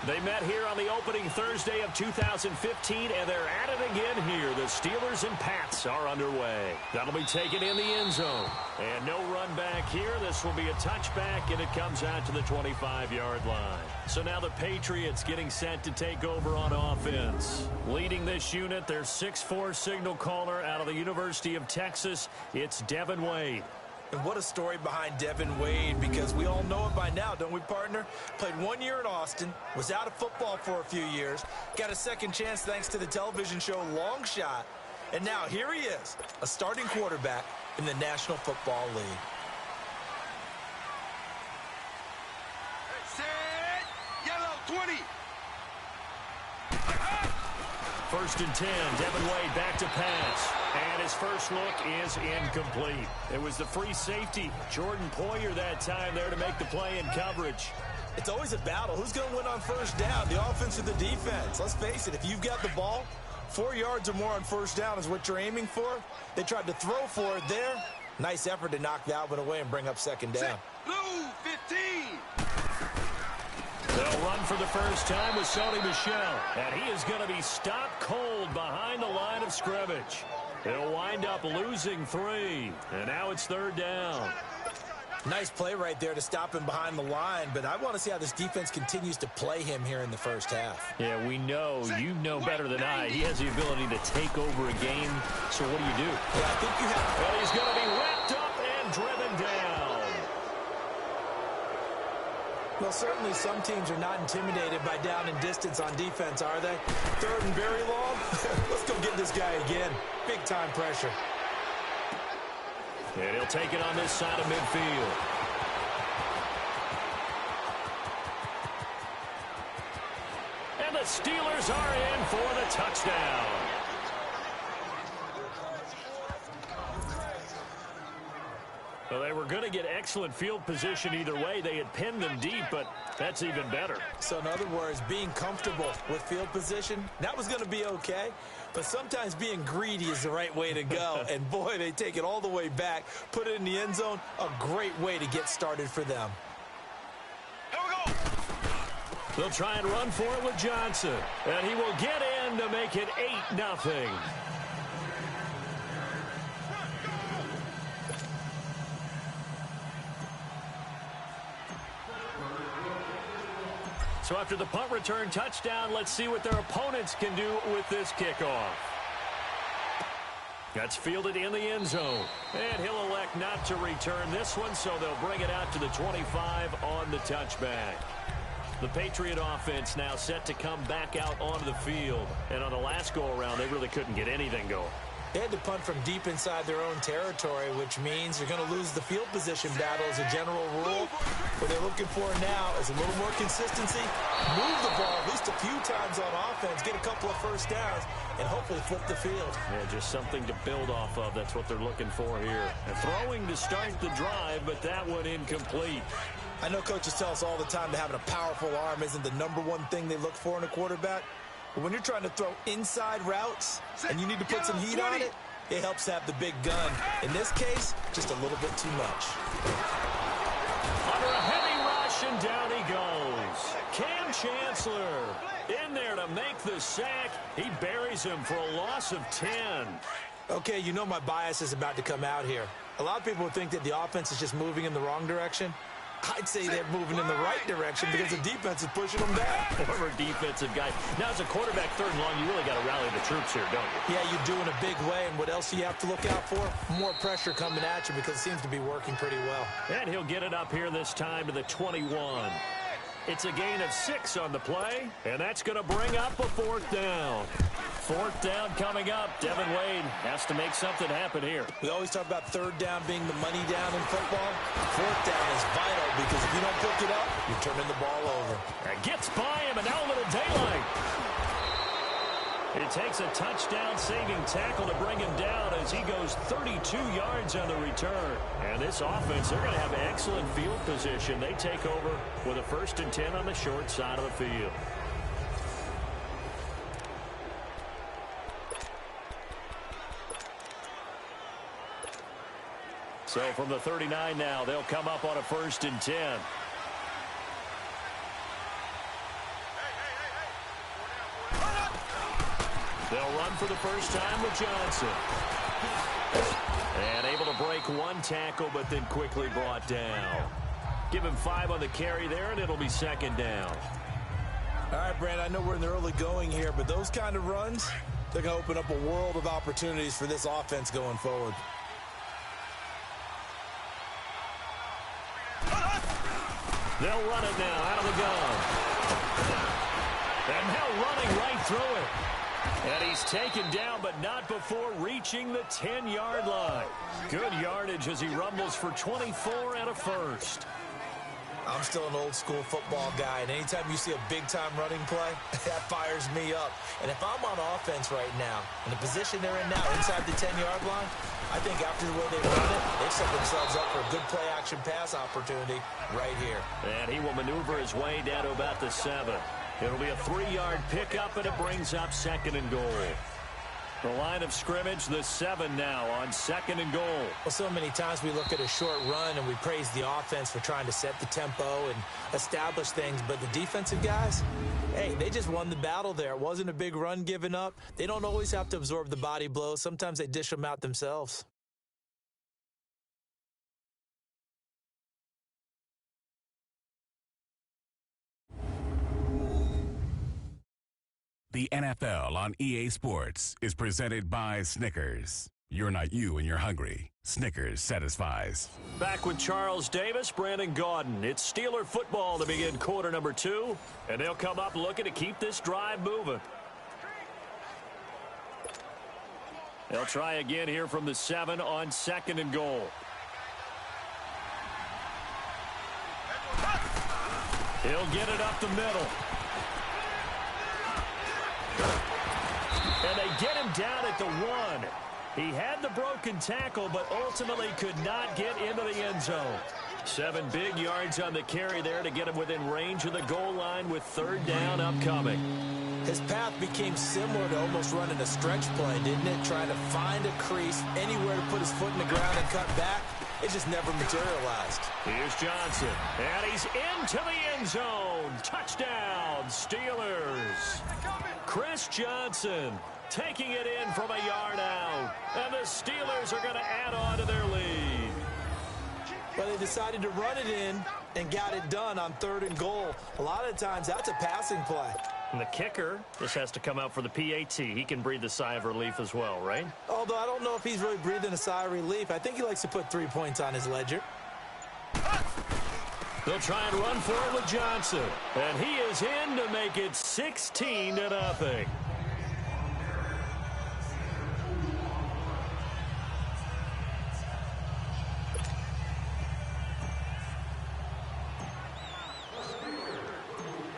They met here on the opening Thursday of 2015, and they're at it again here. The Steelers and Pats are underway. That'll be taken in the end zone. And no run back here. This will be a touchback, and it comes out to the 25-yard line. So now the Patriots getting set to take over on offense. Leading this unit, their 6'4" signal caller out of the University of Texas. It's Devin Wade. And what a story behind Devin Wade, because we all know it by now, don't we, partner? Played 1 year in Austin, was out of football for a few years, got a second chance thanks to the television show Long Shot, and now here he is, a starting quarterback in the National Football League. Set, yellow 20. 1st and 10, Devin Wade back to pass. And his first look is incomplete. It was the free safety, Jordan Poyer, that time there to make the play in coverage. It's always a battle. Who's going to win on first down, the offense or the defense? Let's face it, if you've got the ball, 4 yards or more on first down is what you're aiming for. They tried to throw for it there. Nice effort to knock that one away and bring up second down. Blue 15. They'll run for the first time with Sony Michel. And he is going to be stopped cold behind the line of scrimmage. He'll wind up losing 3. And now it's 3rd down. Nice play right there to stop him behind the line, but I want to see how this defense continues to play him here in the first half. Yeah, we know. You know better than I. He has the ability to take over a game. So what do you do? Yeah, I think you have. Well, he's going to be wrapped up and driven down. Well, certainly some teams are not intimidated by down and distance on defense, are they? 3rd and very long? Let's go get this guy again. Big time pressure. And he'll take it on this side of midfield. And the Steelers are in for the touchdown. Well, they were going to get excellent field position either way. They had pinned them deep, but that's even better. So in other words, being comfortable with field position, that was going to be okay. But sometimes being greedy is the right way to go. And boy, they take it all the way back, put it in the end zone. A great way to get started for them. Here we go. They'll try and run for it with Johnson. And he will get in to make it 8-0. So after the punt return touchdown, let's see what their opponents can do with this kickoff. That's fielded in the end zone. And he'll elect not to return this one, so they'll bring it out to the 25 on the touchback. The Patriot offense now set to come back out onto the field. And on the last go-around, they really couldn't get anything going. They had to punt from deep inside their own territory, which means you're going to lose the field position battle as a general rule. What they're looking for now is a little more consistency, move the ball at least a few times on offense, get a couple of first downs, and hopefully flip the field. Yeah, just something to build off of. That's what they're looking for here. And throwing to start the drive, but that one incomplete. I know coaches tell us all the time that having a powerful arm isn't the #1 thing they look for in a quarterback. But when you're trying to throw inside routes and you need to put some heat on it, it helps to have the big gun. In this case, just a little bit too much. Under a heavy rush, and down he goes. Cam Chancellor in there to make the sack. He buries him for a loss of 10. Okay, you know my bias is about to come out here. A lot of people would think that the offense is just moving in the wrong direction. I'd say they're moving in the right direction because the defense is pushing them back. Former defensive guy. Now, as a quarterback, 3rd and long, you really got to rally the troops here, don't you? Yeah, you do in a big way. And what else do you have to look out for? More pressure coming at you because it seems to be working pretty well. And he'll get it up here this time to the 21. It's a gain of 6 on the play, and that's going to bring up a 4th down. 4th down coming up. Devin Wade has to make something happen here. We always talk about 3rd down being the money down in football. 4th down is vital because if you don't pick it up, you're turning the ball over. And gets by him, and now a little daylight. It takes a touchdown-saving tackle to bring him down as he goes 32 yards on the return. And this offense, they're going to have excellent field position. They take over with a 1st and 10 on the short side of the field. So from the 39 now, they'll come up on a 1st and 10. They'll run for the first time with Johnson. And able to break one tackle, but then quickly brought down. Give him 5 on the carry there, and it'll be second down. All right, Brand, I know we're in the early going here, but those kind of runs, they're going to open up a world of opportunities for this offense going forward. They'll run it now out of the gun. And now running right through it. And he's taken down, but not before reaching the 10-yard line. Good yardage as he rumbles for 24 and a first. I'm still an old-school football guy, and anytime you see a big-time running play, that fires me up. And if I'm on offense right now, in the position they're in now, inside the 10-yard line, I think after the way they run it, they've set themselves up for a good play-action pass opportunity right here. And he will maneuver his way down to about the 7. It'll be a 3-yard pickup, and it brings up second and goal. The line of scrimmage, the 7 now on second and goal. Well, so many times we look at a short run and we praise the offense for trying to set the tempo and establish things, but the defensive guys, hey, they just won the battle there. It wasn't a big run given up. They don't always have to absorb the body blows. Sometimes they dish them out themselves. The NFL on EA Sports is presented by Snickers. You're not you when you're hungry. Snickers satisfies. Back with Charles Davis, Brandon Gaudin. It's Steeler football to begin quarter number 2, and they'll come up looking to keep this drive moving. They'll try again here from the 7 on second and goal. He'll get it up the middle. And they get him down at the 1. He had the broken tackle, but ultimately could not get into the end zone. 7 big yards on the carry there to get him within range of the goal line with third down upcoming. His path became similar to almost running a stretch play, didn't it? Trying to find a crease, anywhere to put his foot in the ground and cut back. It just never materialized. Here's Johnson, and he's into the end zone. Touchdown, Steelers. Chris Johnson taking it in from a yard out, and the Steelers are going to add on to their lead. Well, they decided to run it in and got it done on third and goal. A lot of times, that's a passing play. And the kicker just has to come out for the PAT. He can breathe a sigh of relief as well, right? Although I don't know if he's really breathing a sigh of relief. I think he likes to put 3 points on his ledger. They'll try and run for it with Johnson. And he is in to make it 16-0.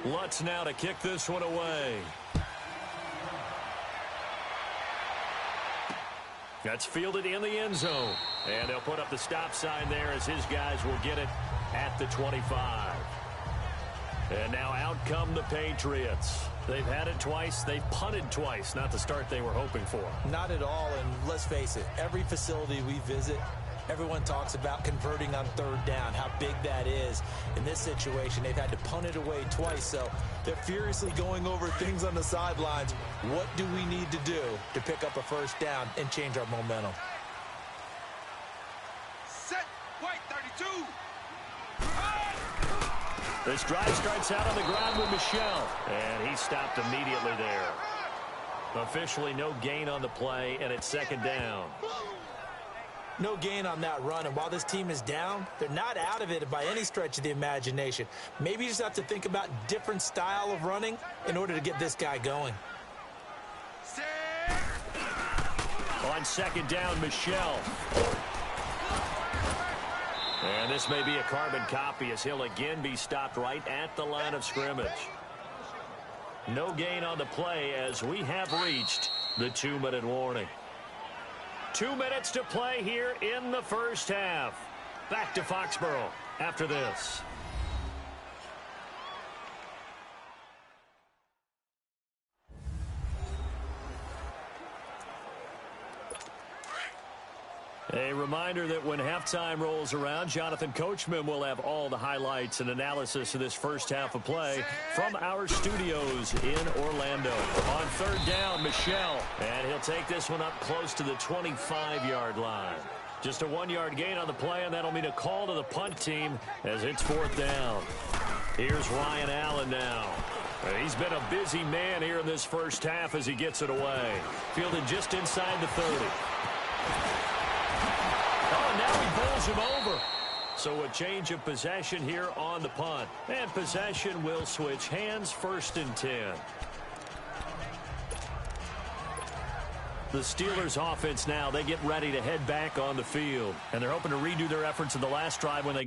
Lutz now to kick this one away. That's fielded in the end zone. And they'll put up the stop sign there as his guys will get it at the 25. And now out come the Patriots. They've had it twice. They've punted twice. Not the start they were hoping for. Not at all, and let's face it, every facility we visit, everyone talks about converting on third down, how big that is. In this situation, they've had to punt it away twice, so they're furiously going over things on the sidelines. What do we need to do to pick up a first down and change our momentum? Set, white 32. This drive starts out on the ground with Michel, and he stopped immediately there. Officially no gain on the play, and it's second down. No gain on that run, and while this team is down, they're not out of it by any stretch of the imagination. Maybe you just have to think about different style of running in order to get this guy going. On second down, Michel. And this may be a carbon copy as he'll again be stopped right at the line of scrimmage. No gain on the play as we have reached the 2-minute warning. 2 minutes to play here in the first half. Back to Foxborough after this. A reminder that when halftime rolls around, Jonathan Coachman will have all the highlights and analysis of this first half of play from our studios in Orlando. On third down, Michel, and he'll take this one up close to the 25-yard line. Just a 1-yard gain on the play, and that'll mean a call to the punt team as it's fourth down. Here's Ryan Allen now. He's been a busy man here in this first half as he gets it away. Fielded just inside the 30. Oh, and now he bowls him over. So a change of possession here on the punt. And possession will switch hands, 1st and 10. The Steelers offense now, they get ready to head back on the field. And they're hoping to redo their efforts in the last drive when they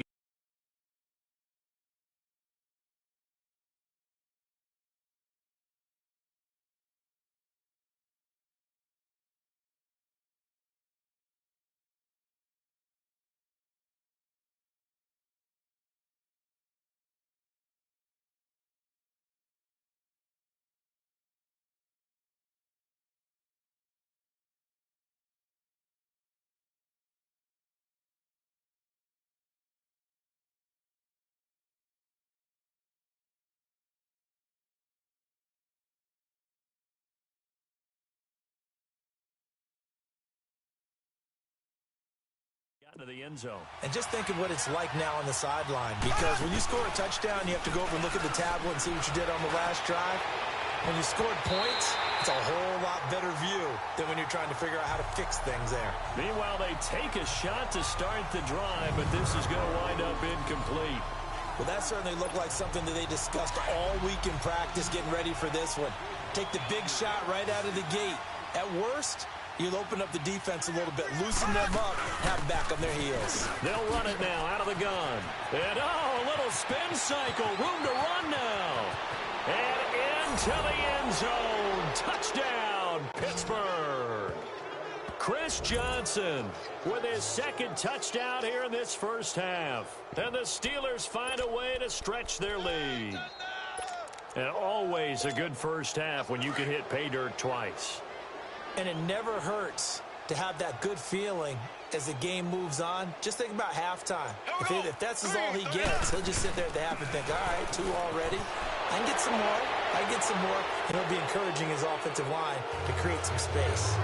to the end zone. And just think of what it's like now on the sideline, because when you score a touchdown, you have to go over and look at the tablet and see what you did on the last drive. When you scored points, it's a whole lot better view than when you're trying to figure out how to fix things there. Meanwhile, they take a shot to start the drive, but this is going to wind up incomplete. Well, that certainly looked like something that they discussed all week in practice, getting ready for this one. Take the big shot right out of the gate. At worst, you'll open up the defense a little bit, loosen them up, have them back on their heels. They'll run it now out of the gun. And, a little spin cycle. Room to run now. And into the end zone. Touchdown, Pittsburgh. Chris Johnson with his 2nd touchdown here in this first half. And the Steelers find a way to stretch their lead. And always a good first half when you can hit pay dirt twice. And it never hurts to have that good feeling as the game moves on. Just think about halftime. If that's all he gets, he'll just sit there at the half and think, all right, 2 already. I can get some more. I can get some more. And he'll be encouraging his offensive line to create some space.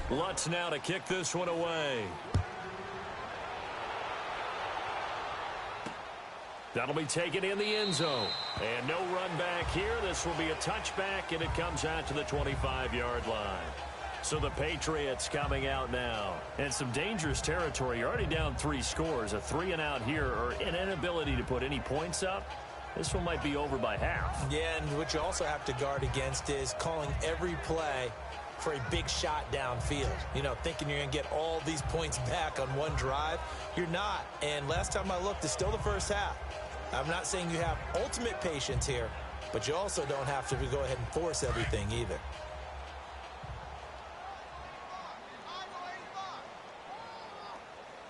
Lutz now to kick this one away. That'll be taken in the end zone. And no run back here. This will be a touchback, and it comes out to the 25-yard line. So the Patriots coming out now. And some dangerous territory. You're already down 3 scores. A 3-and-out here, or an inability to put any points up. This one might be over by half. Yeah, and what you also have to guard against is calling every play for a big shot downfield. Thinking you're going to get all these points back on one drive. You're not. And last time I looked, it's still the first half. I'm not saying you have ultimate patience here, but you also don't have to go ahead and force everything either.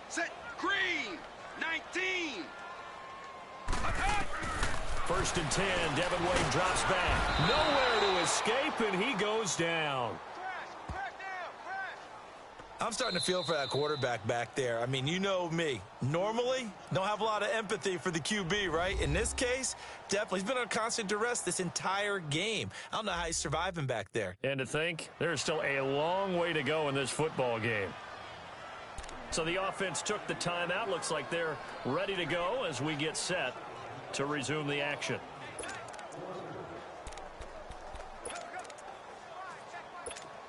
Set green, 19. 1st and 10. Devin Wade drops back. Nowhere to escape, and he goes down. I'm starting to feel for that quarterback back there. I mean, you know me. Normally, don't have a lot of empathy for the QB, right? In this case, definitely. He's been on constant duress this entire game. I don't know how he's surviving back there. And to think, there's still a long way to go in this football game. So the offense took the timeout. Looks like they're ready to go as we get set to resume the action.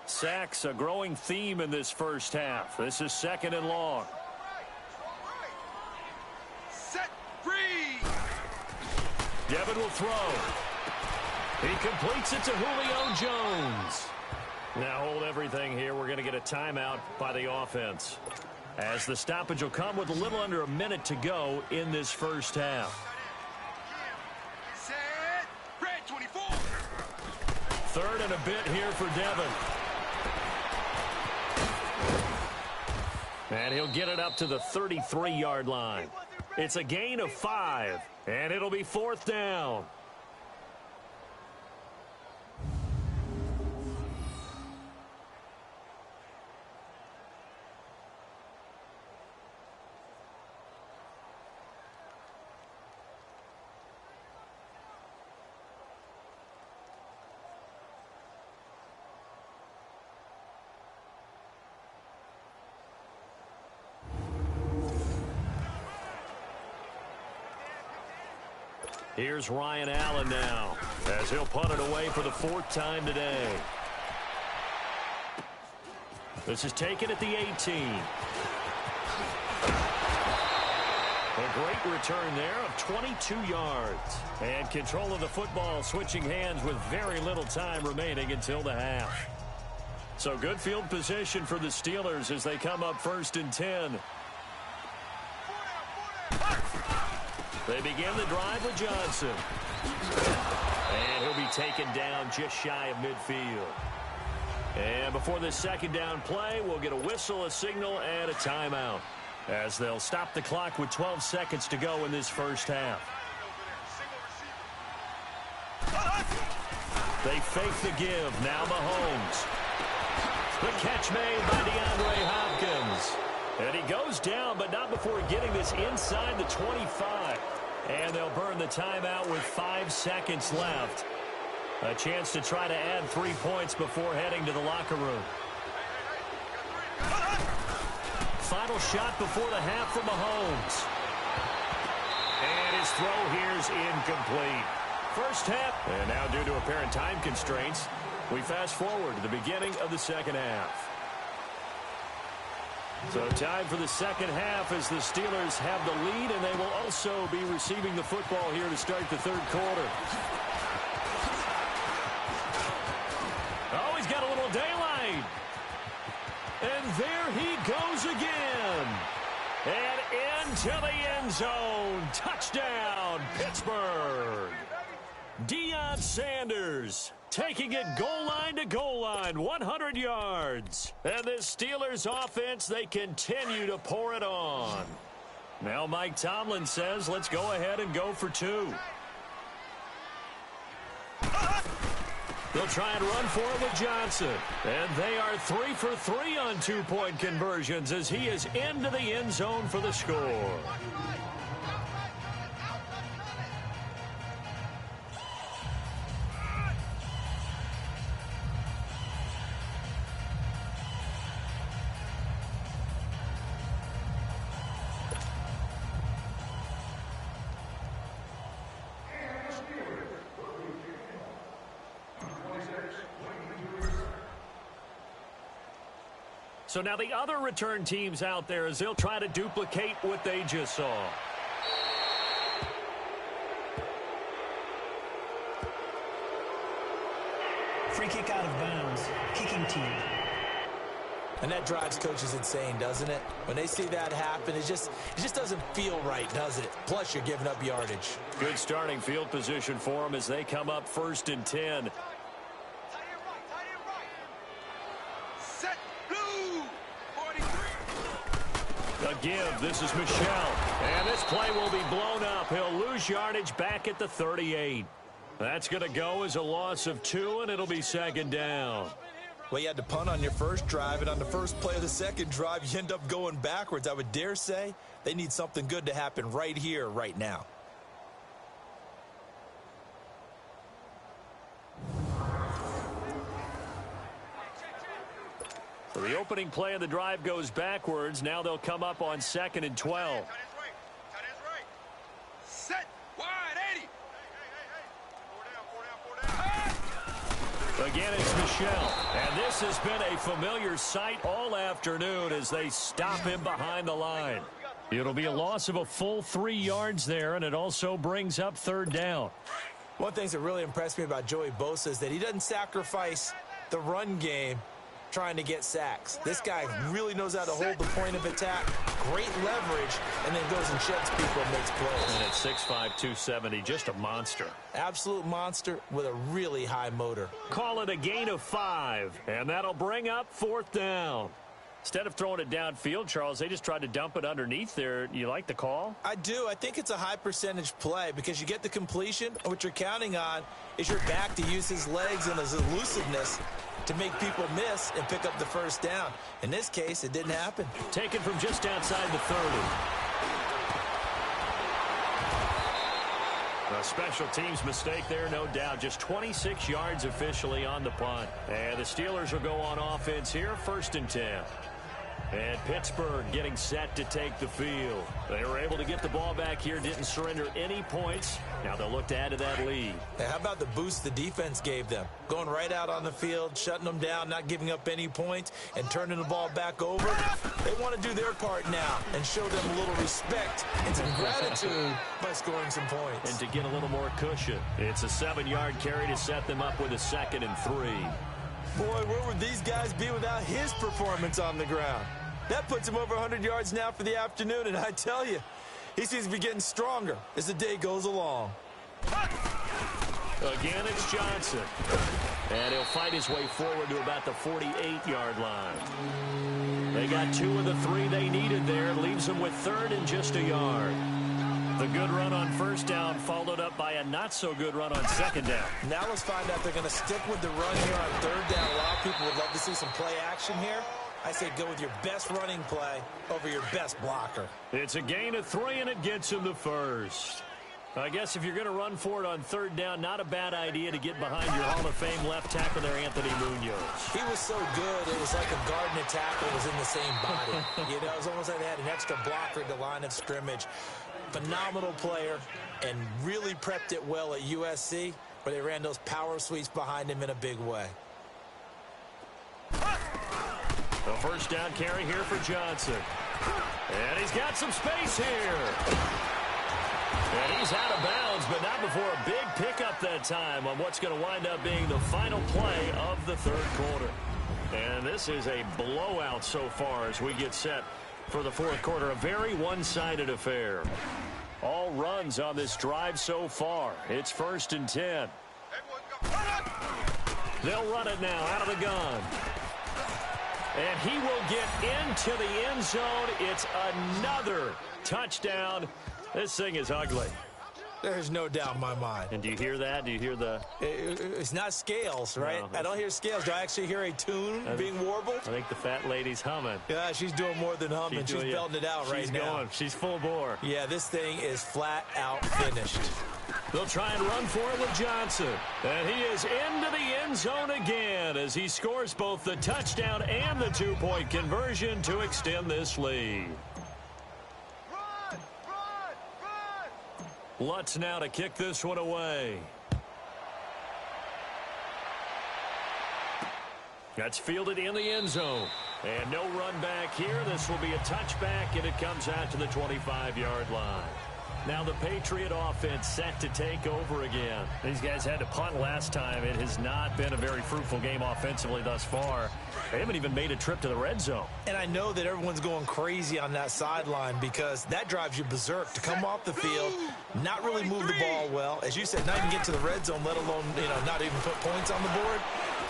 Sacks, a growing theme in this first half. This is 2nd and long. Set free. Devin will throw. He completes it to Julio Jones. Now hold everything here. We're going to get a timeout by the offense, as the stoppage will come with a little under a minute to go in this first half. Set. Red 24. Third and a bit here for Devin. And he'll get it up to the 33-yard line. It's a gain of 5, and it'll be 4th down. Here's Ryan Allen now, as he'll punt it away for the 4th time today. This is taken at the 18. A great return there of 22 yards. And control of the football switching hands with very little time remaining until the half. So good field position for the Steelers as they come up 1st and 10. They begin the drive with Johnson. And he'll be taken down just shy of midfield. And before this 2nd down play, we'll get a whistle, a signal, and a timeout, as they'll stop the clock with 12 seconds to go in this first half. They fake the give. Now Mahomes. The catch made by DeAndre Hopkins. And he goes down, but not before getting this inside the 25. And they'll burn the timeout with 5 seconds left. A chance to try to add 3 points before heading to the locker room. Final shot before the half from Mahomes. And his throw here's incomplete. First half. And now, due to apparent time constraints, we fast forward to the beginning of the 2nd half. So time for the 2nd half as the Steelers have the lead, and they will also be receiving the football here to start the 3rd quarter. Oh, he's got a little daylight. And there he goes again. And into the end zone. Touchdown, Pittsburgh. Deion Sanders taking it goal line to goal line, 100 yards. And this Steelers offense, they continue to pour it on. Now Mike Tomlin says, let's go ahead and go for 2. They'll try and run for it with Johnson. And they are 3 for 3 on 2-point conversions as he is into the end zone for the score. So now the other return teams out there as they'll try to duplicate what they just saw. Free kick out of bounds. Kicking team. And that drives coaches insane, doesn't it? When they see that happen, it just doesn't feel right, does it? Plus, you're giving up yardage. Good starting field position for them as they come up 1st and 10. A give. This is Michel. And this play will be blown up. He'll lose yardage back at the 38. That's going to go as a loss of 2, and it'll be 2nd down. Well, you had to punt on your first drive, and on the first play of the 2nd drive, you end up going backwards. I would dare say they need something good to happen right here, right now. So the opening play of the drive goes backwards. Now they'll come up on 2nd and 12. Set. Wide 80. Again, it's Michel. And this has been a familiar sight all afternoon as they stop him behind the line. It'll be a loss of a full 3 yards there, and it also brings up 3rd down. One thing that really impressed me about Joey Bosa is that he doesn't sacrifice the run game trying to get sacks. This guy really knows how to hold the point of attack, great leverage, and then goes and sheds people and makes plays. And at 6'5", 270, just a monster. Absolute monster with a really high motor. Call it a gain of 5, and that'll bring up 4th down. Instead of throwing it downfield, Charles, they just tried to dump it underneath there. You like the call? I do. I think it's a high percentage play because you get the completion, and what you're counting on is your back to use his legs and his elusiveness to make people miss and pick up the first down. In this case, it didn't happen. Taken from just outside the 30. A special teams mistake there, no doubt. Just 26 yards officially on the punt. And the Steelers will go on offense here, 1st and 10. And Pittsburgh getting set to take the field. They were able to get the ball back here, didn't surrender any points. Now they'll look to add to that lead. Hey, how about the boost the defense gave them? Going right out on the field, shutting them down, not giving up any points, and turning the ball back over. They want to do their part now and show them a little respect and some gratitude by scoring some points. And to get a little more cushion. It's a 7-yard carry to set them up with a 2nd and 3. Boy, where would these guys be without his performance on the ground? That puts him over 100 yards now for the afternoon, and I tell you, he seems to be getting stronger as the day goes along. Again, it's Johnson. And he'll fight his way forward to about the 48-yard line. They got 2 of the 3 they needed there. Leaves them with 3rd and just a yard. The good run on 1st down followed up by a not-so-good run on 2nd down. Now let's find out they're going to stick with the run here on 3rd down. A lot of people would love to see some play action here. I say go with your best running play over your best blocker. It's a gain of 3, and it gets him the 1st. I guess if you're going to run for it on 3rd down, not a bad idea to get behind your Hall of Fame left tackle there, Anthony Munoz. He was so good, it was like a guard and a tackle was in the same body. You know, it was almost like they had an extra blocker at the line of scrimmage. Phenomenal player, and really prepped it well at USC, where they ran those power sweeps behind him in a big way. The 1st down carry here for Johnson. And he's got some space here. And he's out of bounds, but not before a big pickup that time on what's going to wind up being the final play of the 3rd quarter. And this is a blowout so far as we get set for the 4th quarter. A very one-sided affair. All runs on this drive so far. It's 1st and 10. They'll run it now out of the gun. And he will get into the end zone. It's another touchdown. This thing is ugly. There's no doubt in my mind. And do you hear that? Do you hear the... It's not scales, right? No, I don't hear scales. Do I actually hear a tune being warbled? I think the fat lady's humming. Yeah, she's doing more than humming. She's belting it out right now. She's going. She's full bore. Yeah, this thing is flat out finished. They'll try and run for it with Johnson. And he is into the end zone again as he scores both the touchdown and the 2-point conversion to extend this lead. Lutz now to kick this one away. That's fielded in the end zone. And no run back here. This will be a touchback, and it comes out to the 25-yard line. Now the Patriot offense set to take over again. These guys had to punt last time. It has not been a very fruitful game offensively thus far. They haven't even made a trip to the red zone. And I know that everyone's going crazy on that sideline because that drives you berserk to come off the field, not really move the ball well. As you said, not even get to the red zone, let alone, not even put points on the board.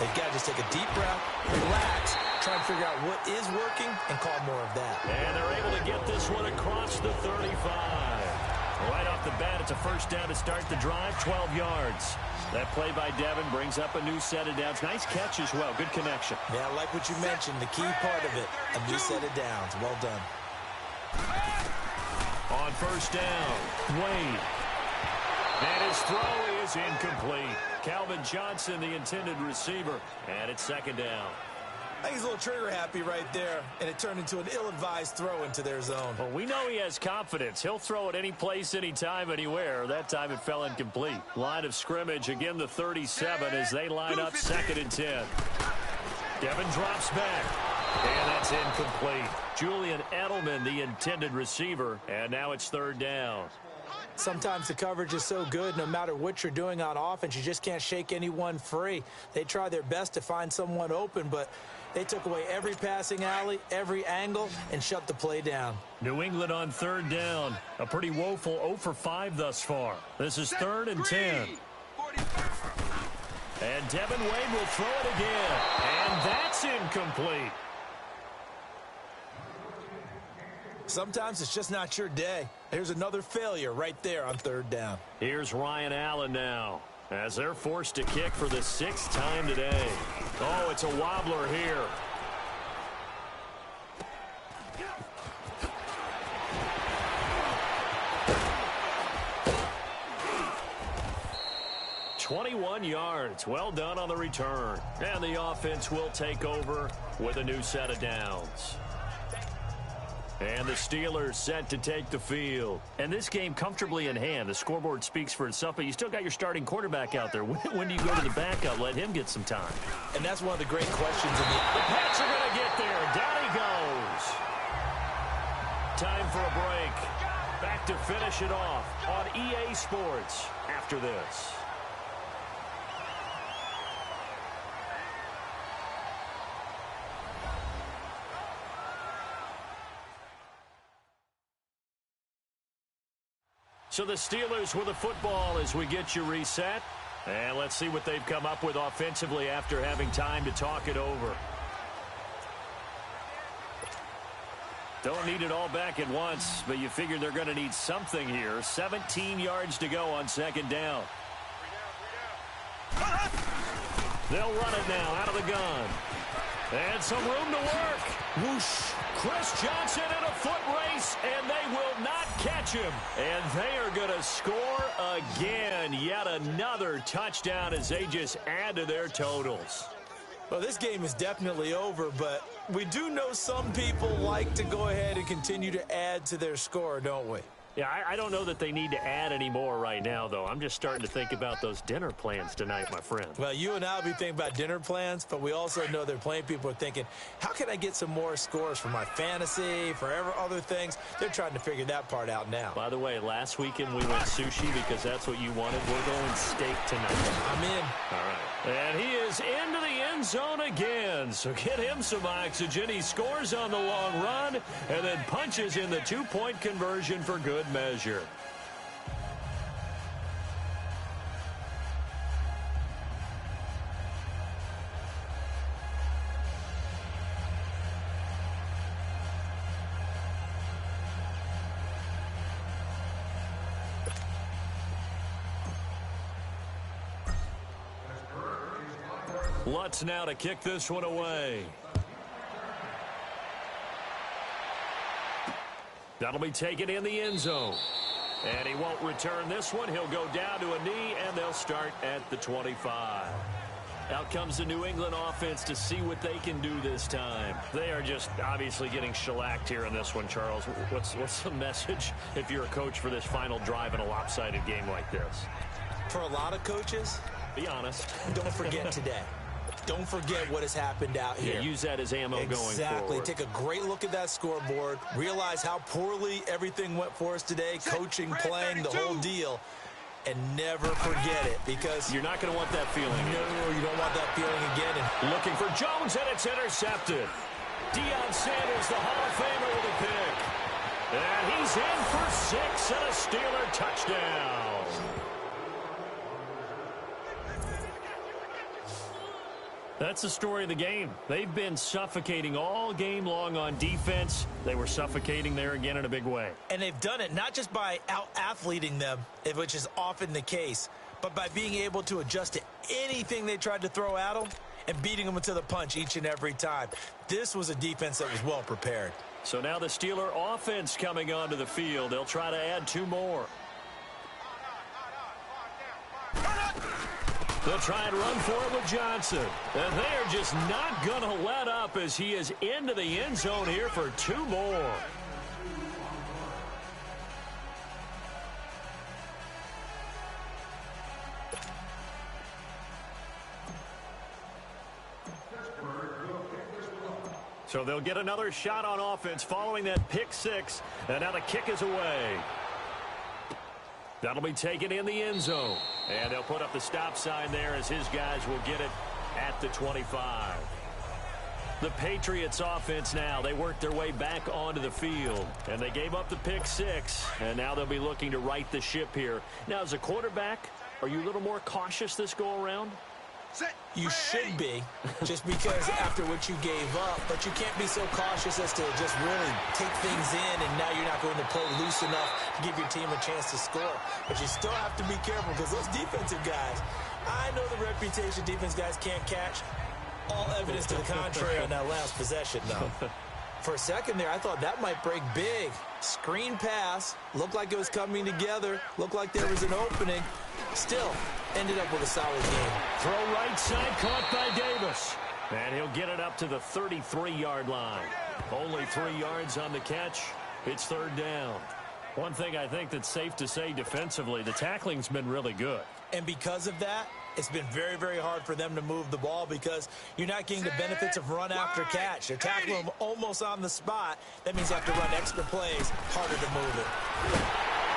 They've got to just take a deep breath, relax, try and figure out what is working, and call more of that. And they're able to get this one across the 35. Right off the bat, it's a 1st down to start the drive, 12 yards. That play by Devin brings up a new set of downs. Nice catch as well. Good connection. Yeah, I like what you mentioned. The key part of it, a new set of downs. Well done. On 1st down, Wade. And his throw is incomplete. Calvin Johnson, the intended receiver. And it's 2nd down. I think he's a little trigger happy right there, and it turned into an ill-advised throw into their zone. Well, we know he has confidence. He'll throw it any place, anytime, anywhere. That time it fell incomplete. Line of scrimmage, again the 37 as they line up 2nd and 10. Devin drops back, and that's incomplete. Julian Edelman, the intended receiver, and now it's 3rd down. Sometimes the coverage is so good, no matter what you're doing on offense, you just can't shake anyone free. They try their best to find someone open, but they took away every passing alley, every angle, and shut the play down. New England on third down. A pretty woeful 0 for 5 thus far. This is 3rd and 10. And Devin Wade will throw it again. And that's incomplete. Sometimes it's just not your day. Here's another failure right there on 3rd down. Here's Ryan Allen now, as they're forced to kick for the 6th time today. Oh, it's a wobbler here. "21 yards. Well done on the return. And the offense will take over with a new set of downs. And the Steelers set to take the field. And this game comfortably in hand. The scoreboard speaks for itself, but you still got your starting quarterback out there. When do you go to the backup? Let him get some time. And that's one of the great questions. The Pats are going to get there. Down he goes. Time for a break. Back to finish it off on EA Sports after this. So the Steelers with the football as we get you reset. And let's see what they've come up with offensively after having time to talk it over. Don't need it all back at once, but you figure they're going to need something here. 17 yards to go on 2nd down. They'll run it now out of the gun. And some room to work. Whoosh. Chris Johnson in a foot race, and they will not catch him. And they are going to score again. Yet another touchdown as they just add to their totals. Well, this game is definitely over, but we do know some people like to go ahead and continue to add to their score, don't we? Yeah, I don't know that they need to add any more right now, though. I'm just starting to think about those dinner plans tonight, my friend. Well, you and I will be thinking about dinner plans, but we also know there are plenty of people are thinking, how can I get some more scores for my fantasy, for other things? They're trying to figure that part out now. By the way, last weekend we went sushi because that's what you wanted. We're going steak tonight. I'm in. All right. And he is into the end zone again. So get him some oxygen. He scores on the long run and then punches in the 2-point conversion for good measure. Lutz now to kick this one away. That'll be taken in the end zone. And he won't return this one. He'll go down to a knee, and they'll start at the 25. Out comes the New England offense to see what they can do this time. They are just obviously getting shellacked here in this one, Charles. What's the message if you're a coach for this final drive in a lopsided game like this? For a lot of coaches, be honest. Don't forget today. Don't forget what has happened out here. Yeah, use that as ammo going forward. Exactly. Take a great look at that scoreboard. Realize how poorly everything went for us today. Coaching, playing, the whole deal. And never forget it, because you're not going to want that feeling. No, you don't want that feeling again. And looking for Jones, and it's intercepted. Deion Sanders, the Hall of Famer, with a pick. And he's in for 6 and a Steeler touchdown. That's the story of the game. They've been suffocating all game long on defense. They were suffocating there again in a big way. And they've done it not just by out-athleting them, which is often the case, but by being able to adjust to anything they tried to throw at them and beating them to the punch each and every time. This was a defense that was well prepared. So now the Steeler offense coming onto the field. They'll try to add 2 more. They'll try and run for it with Johnson. And they are just not going to let up as he is into the end zone here for 2 more. So they'll get another shot on offense following that pick 6. And now the kick is away. That'll be taken in the end zone. And they'll put up the stop sign there as his guys will get it at the 25. The Patriots offense now, they worked their way back onto the field. And they gave up the pick 6. And now they'll be looking to right the ship here. Now, as a quarterback, are you a little more cautious this go-around? You should be, just because after what you gave up, but you can't be so cautious as to just really take things in, and now you're not going to play loose enough to give your team a chance to score. But you still have to be careful because those defensive guys, I know the reputation defense guys can't catch. All evidence to the contrary on that last possession, though. For a second there, I thought that might break big. Screen pass, looked like it was coming together, looked like there was an opening. Still, ended up with a solid game. Throw right side, caught by Davis. And he'll get it up to the 33-yard line. Only 3 yards on the catch. It's third down. One thing I think that's safe to say defensively, the tackling's been really good. And because of that, it's been very, very hard for them to move the ball because you're not getting the benefits of run after catch. They're tackling them almost on the spot. That means you have to run extra plays, harder to move it.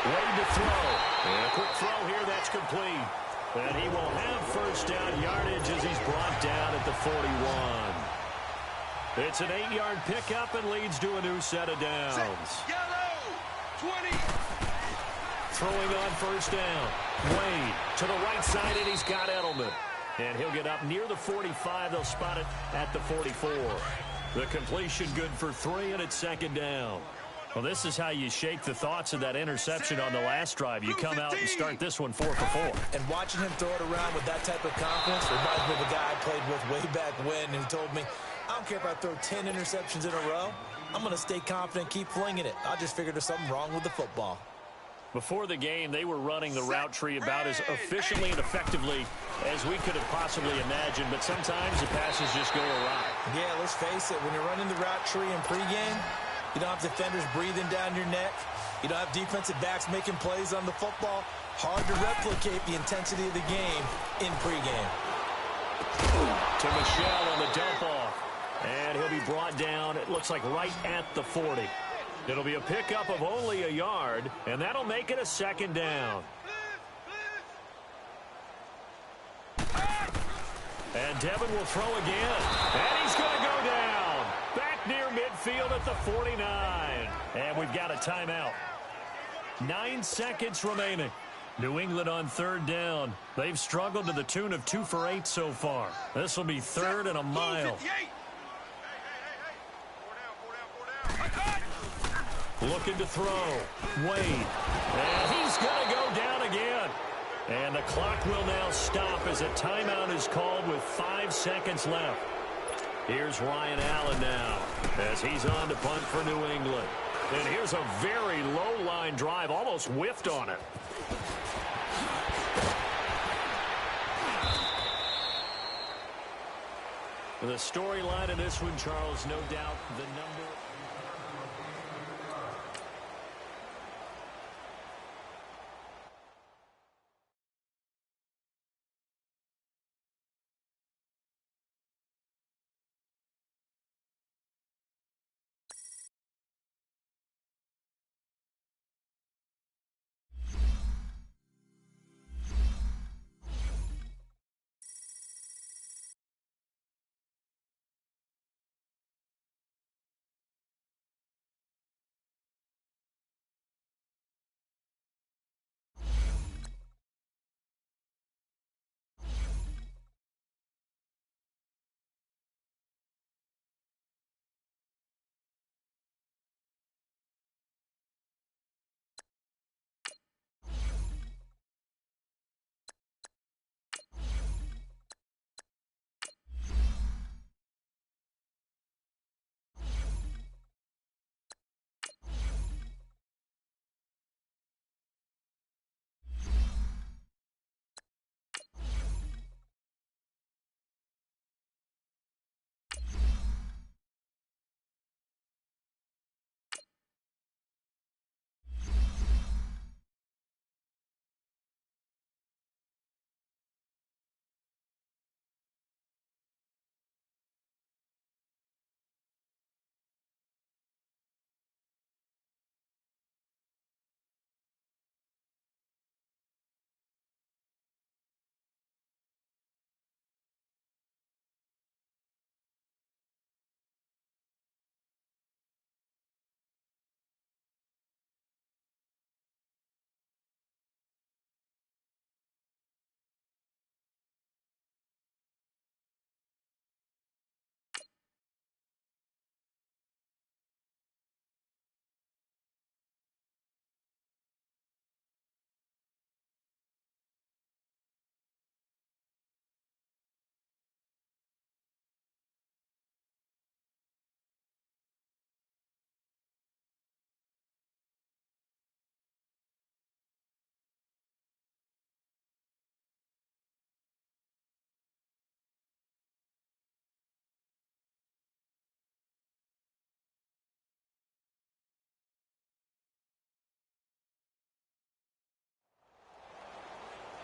Wade to throw. And a quick throw here, that's complete. And he will have first down yardage as he's brought down at the 41. It's an 8-yard pickup and leads to a new set of downs. Yellow, 20. Throwing on first down. Wade to the right side, and he's got Edelman. And he'll get up near the 45. They'll spot it at the 44. The completion good for 3, and it's second down. Well, this is how you shake the thoughts of that interception on the last drive. You come out and start this one 4 for 4. And watching him throw it around with that type of confidence reminds me of a guy I played with way back when, and he told me, I don't care if I throw 10 interceptions in a row. I'm going to stay confident, keep flinging it. I just figured there's something wrong with the football. Before the game, they were running the route tree about as efficiently and effectively as we could have possibly imagined, but sometimes the passes just go awry. Yeah, let's face it, when you're running the route tree in pregame, you don't have defenders breathing down your neck. You don't have defensive backs making plays on the football. Hard to replicate the intensity of the game in pregame. To Michelle on the dump off. And he'll be brought down, it looks like right at the 40. It'll be a pickup of only a yard, and that'll make it a second down. And Devin will throw again. And he's going to go down. Back near midfield at the 49. And we've got a timeout. 9 seconds remaining. New England on third down. They've struggled to the tune of 2 for 8 so far. This will be third and a mile. Looking to throw. Wade. And he's going to go down again. And the clock will now stop as a timeout is called with 5 seconds left. Here's Ryan Allen now as he's on to punt for New England. And here's a very low-line drive, almost whiffed on it. The storyline in this one, Charles, no doubt the number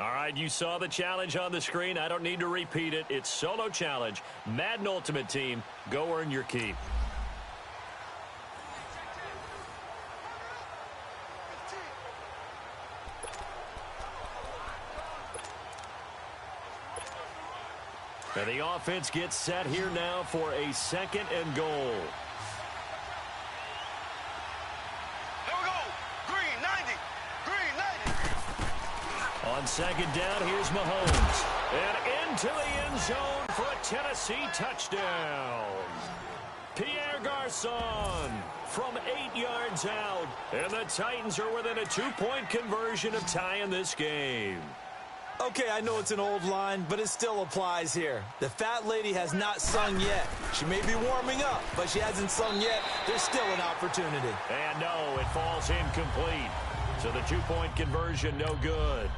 All right, you saw the challenge on the screen. I don't need to repeat it. It's solo challenge. Madden Ultimate Team, go earn your keep. And the offense gets set here now for a 2nd and goal. Here we go. Green 90. Green 90. On 2nd down, here's Mahomes. And into the end zone for a Tennessee touchdown. Pierre Garçon from 8 yards out. And the Titans are within a 2-point conversion of tying this game. Okay, I know it's an old line, but it still applies here. The fat lady has not sung yet. She may be warming up, but she hasn't sung yet. There's still an opportunity. And no, it falls incomplete. So the 2-point conversion, no good.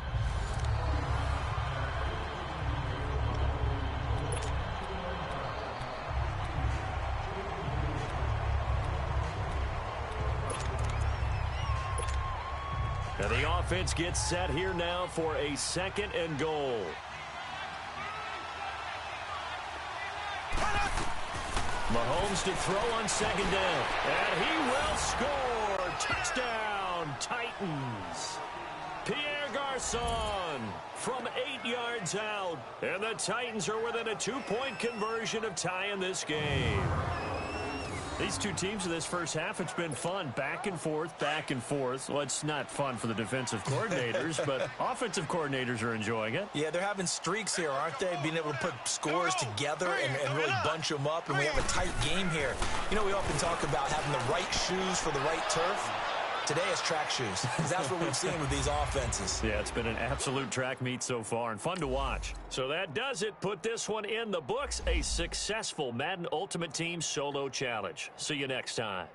And the offense gets set here now for a 2nd and goal. Mahomes to throw on 2nd down. And he will score. Touchdown, Titans. Pierre Garçon from 8 yards out. And the Titans are within a 2-point conversion of tying this game. These two teams in this first half, it's been fun. Back and forth, back and forth. Well, it's not fun for the defensive coordinators, but offensive coordinators are enjoying it. Yeah, they're having streaks here, aren't they? Being able to put scores together and really bunch them up, and we have a tight game here. You know, we often talk about having the right shoes for the right turf. Today is track shoes, because that's what we've seen with these offenses. Yeah, it's been an absolute track meet so far and fun to watch. So that does it. Put this one in the books. A successful Madden Ultimate Team solo challenge. See you next time.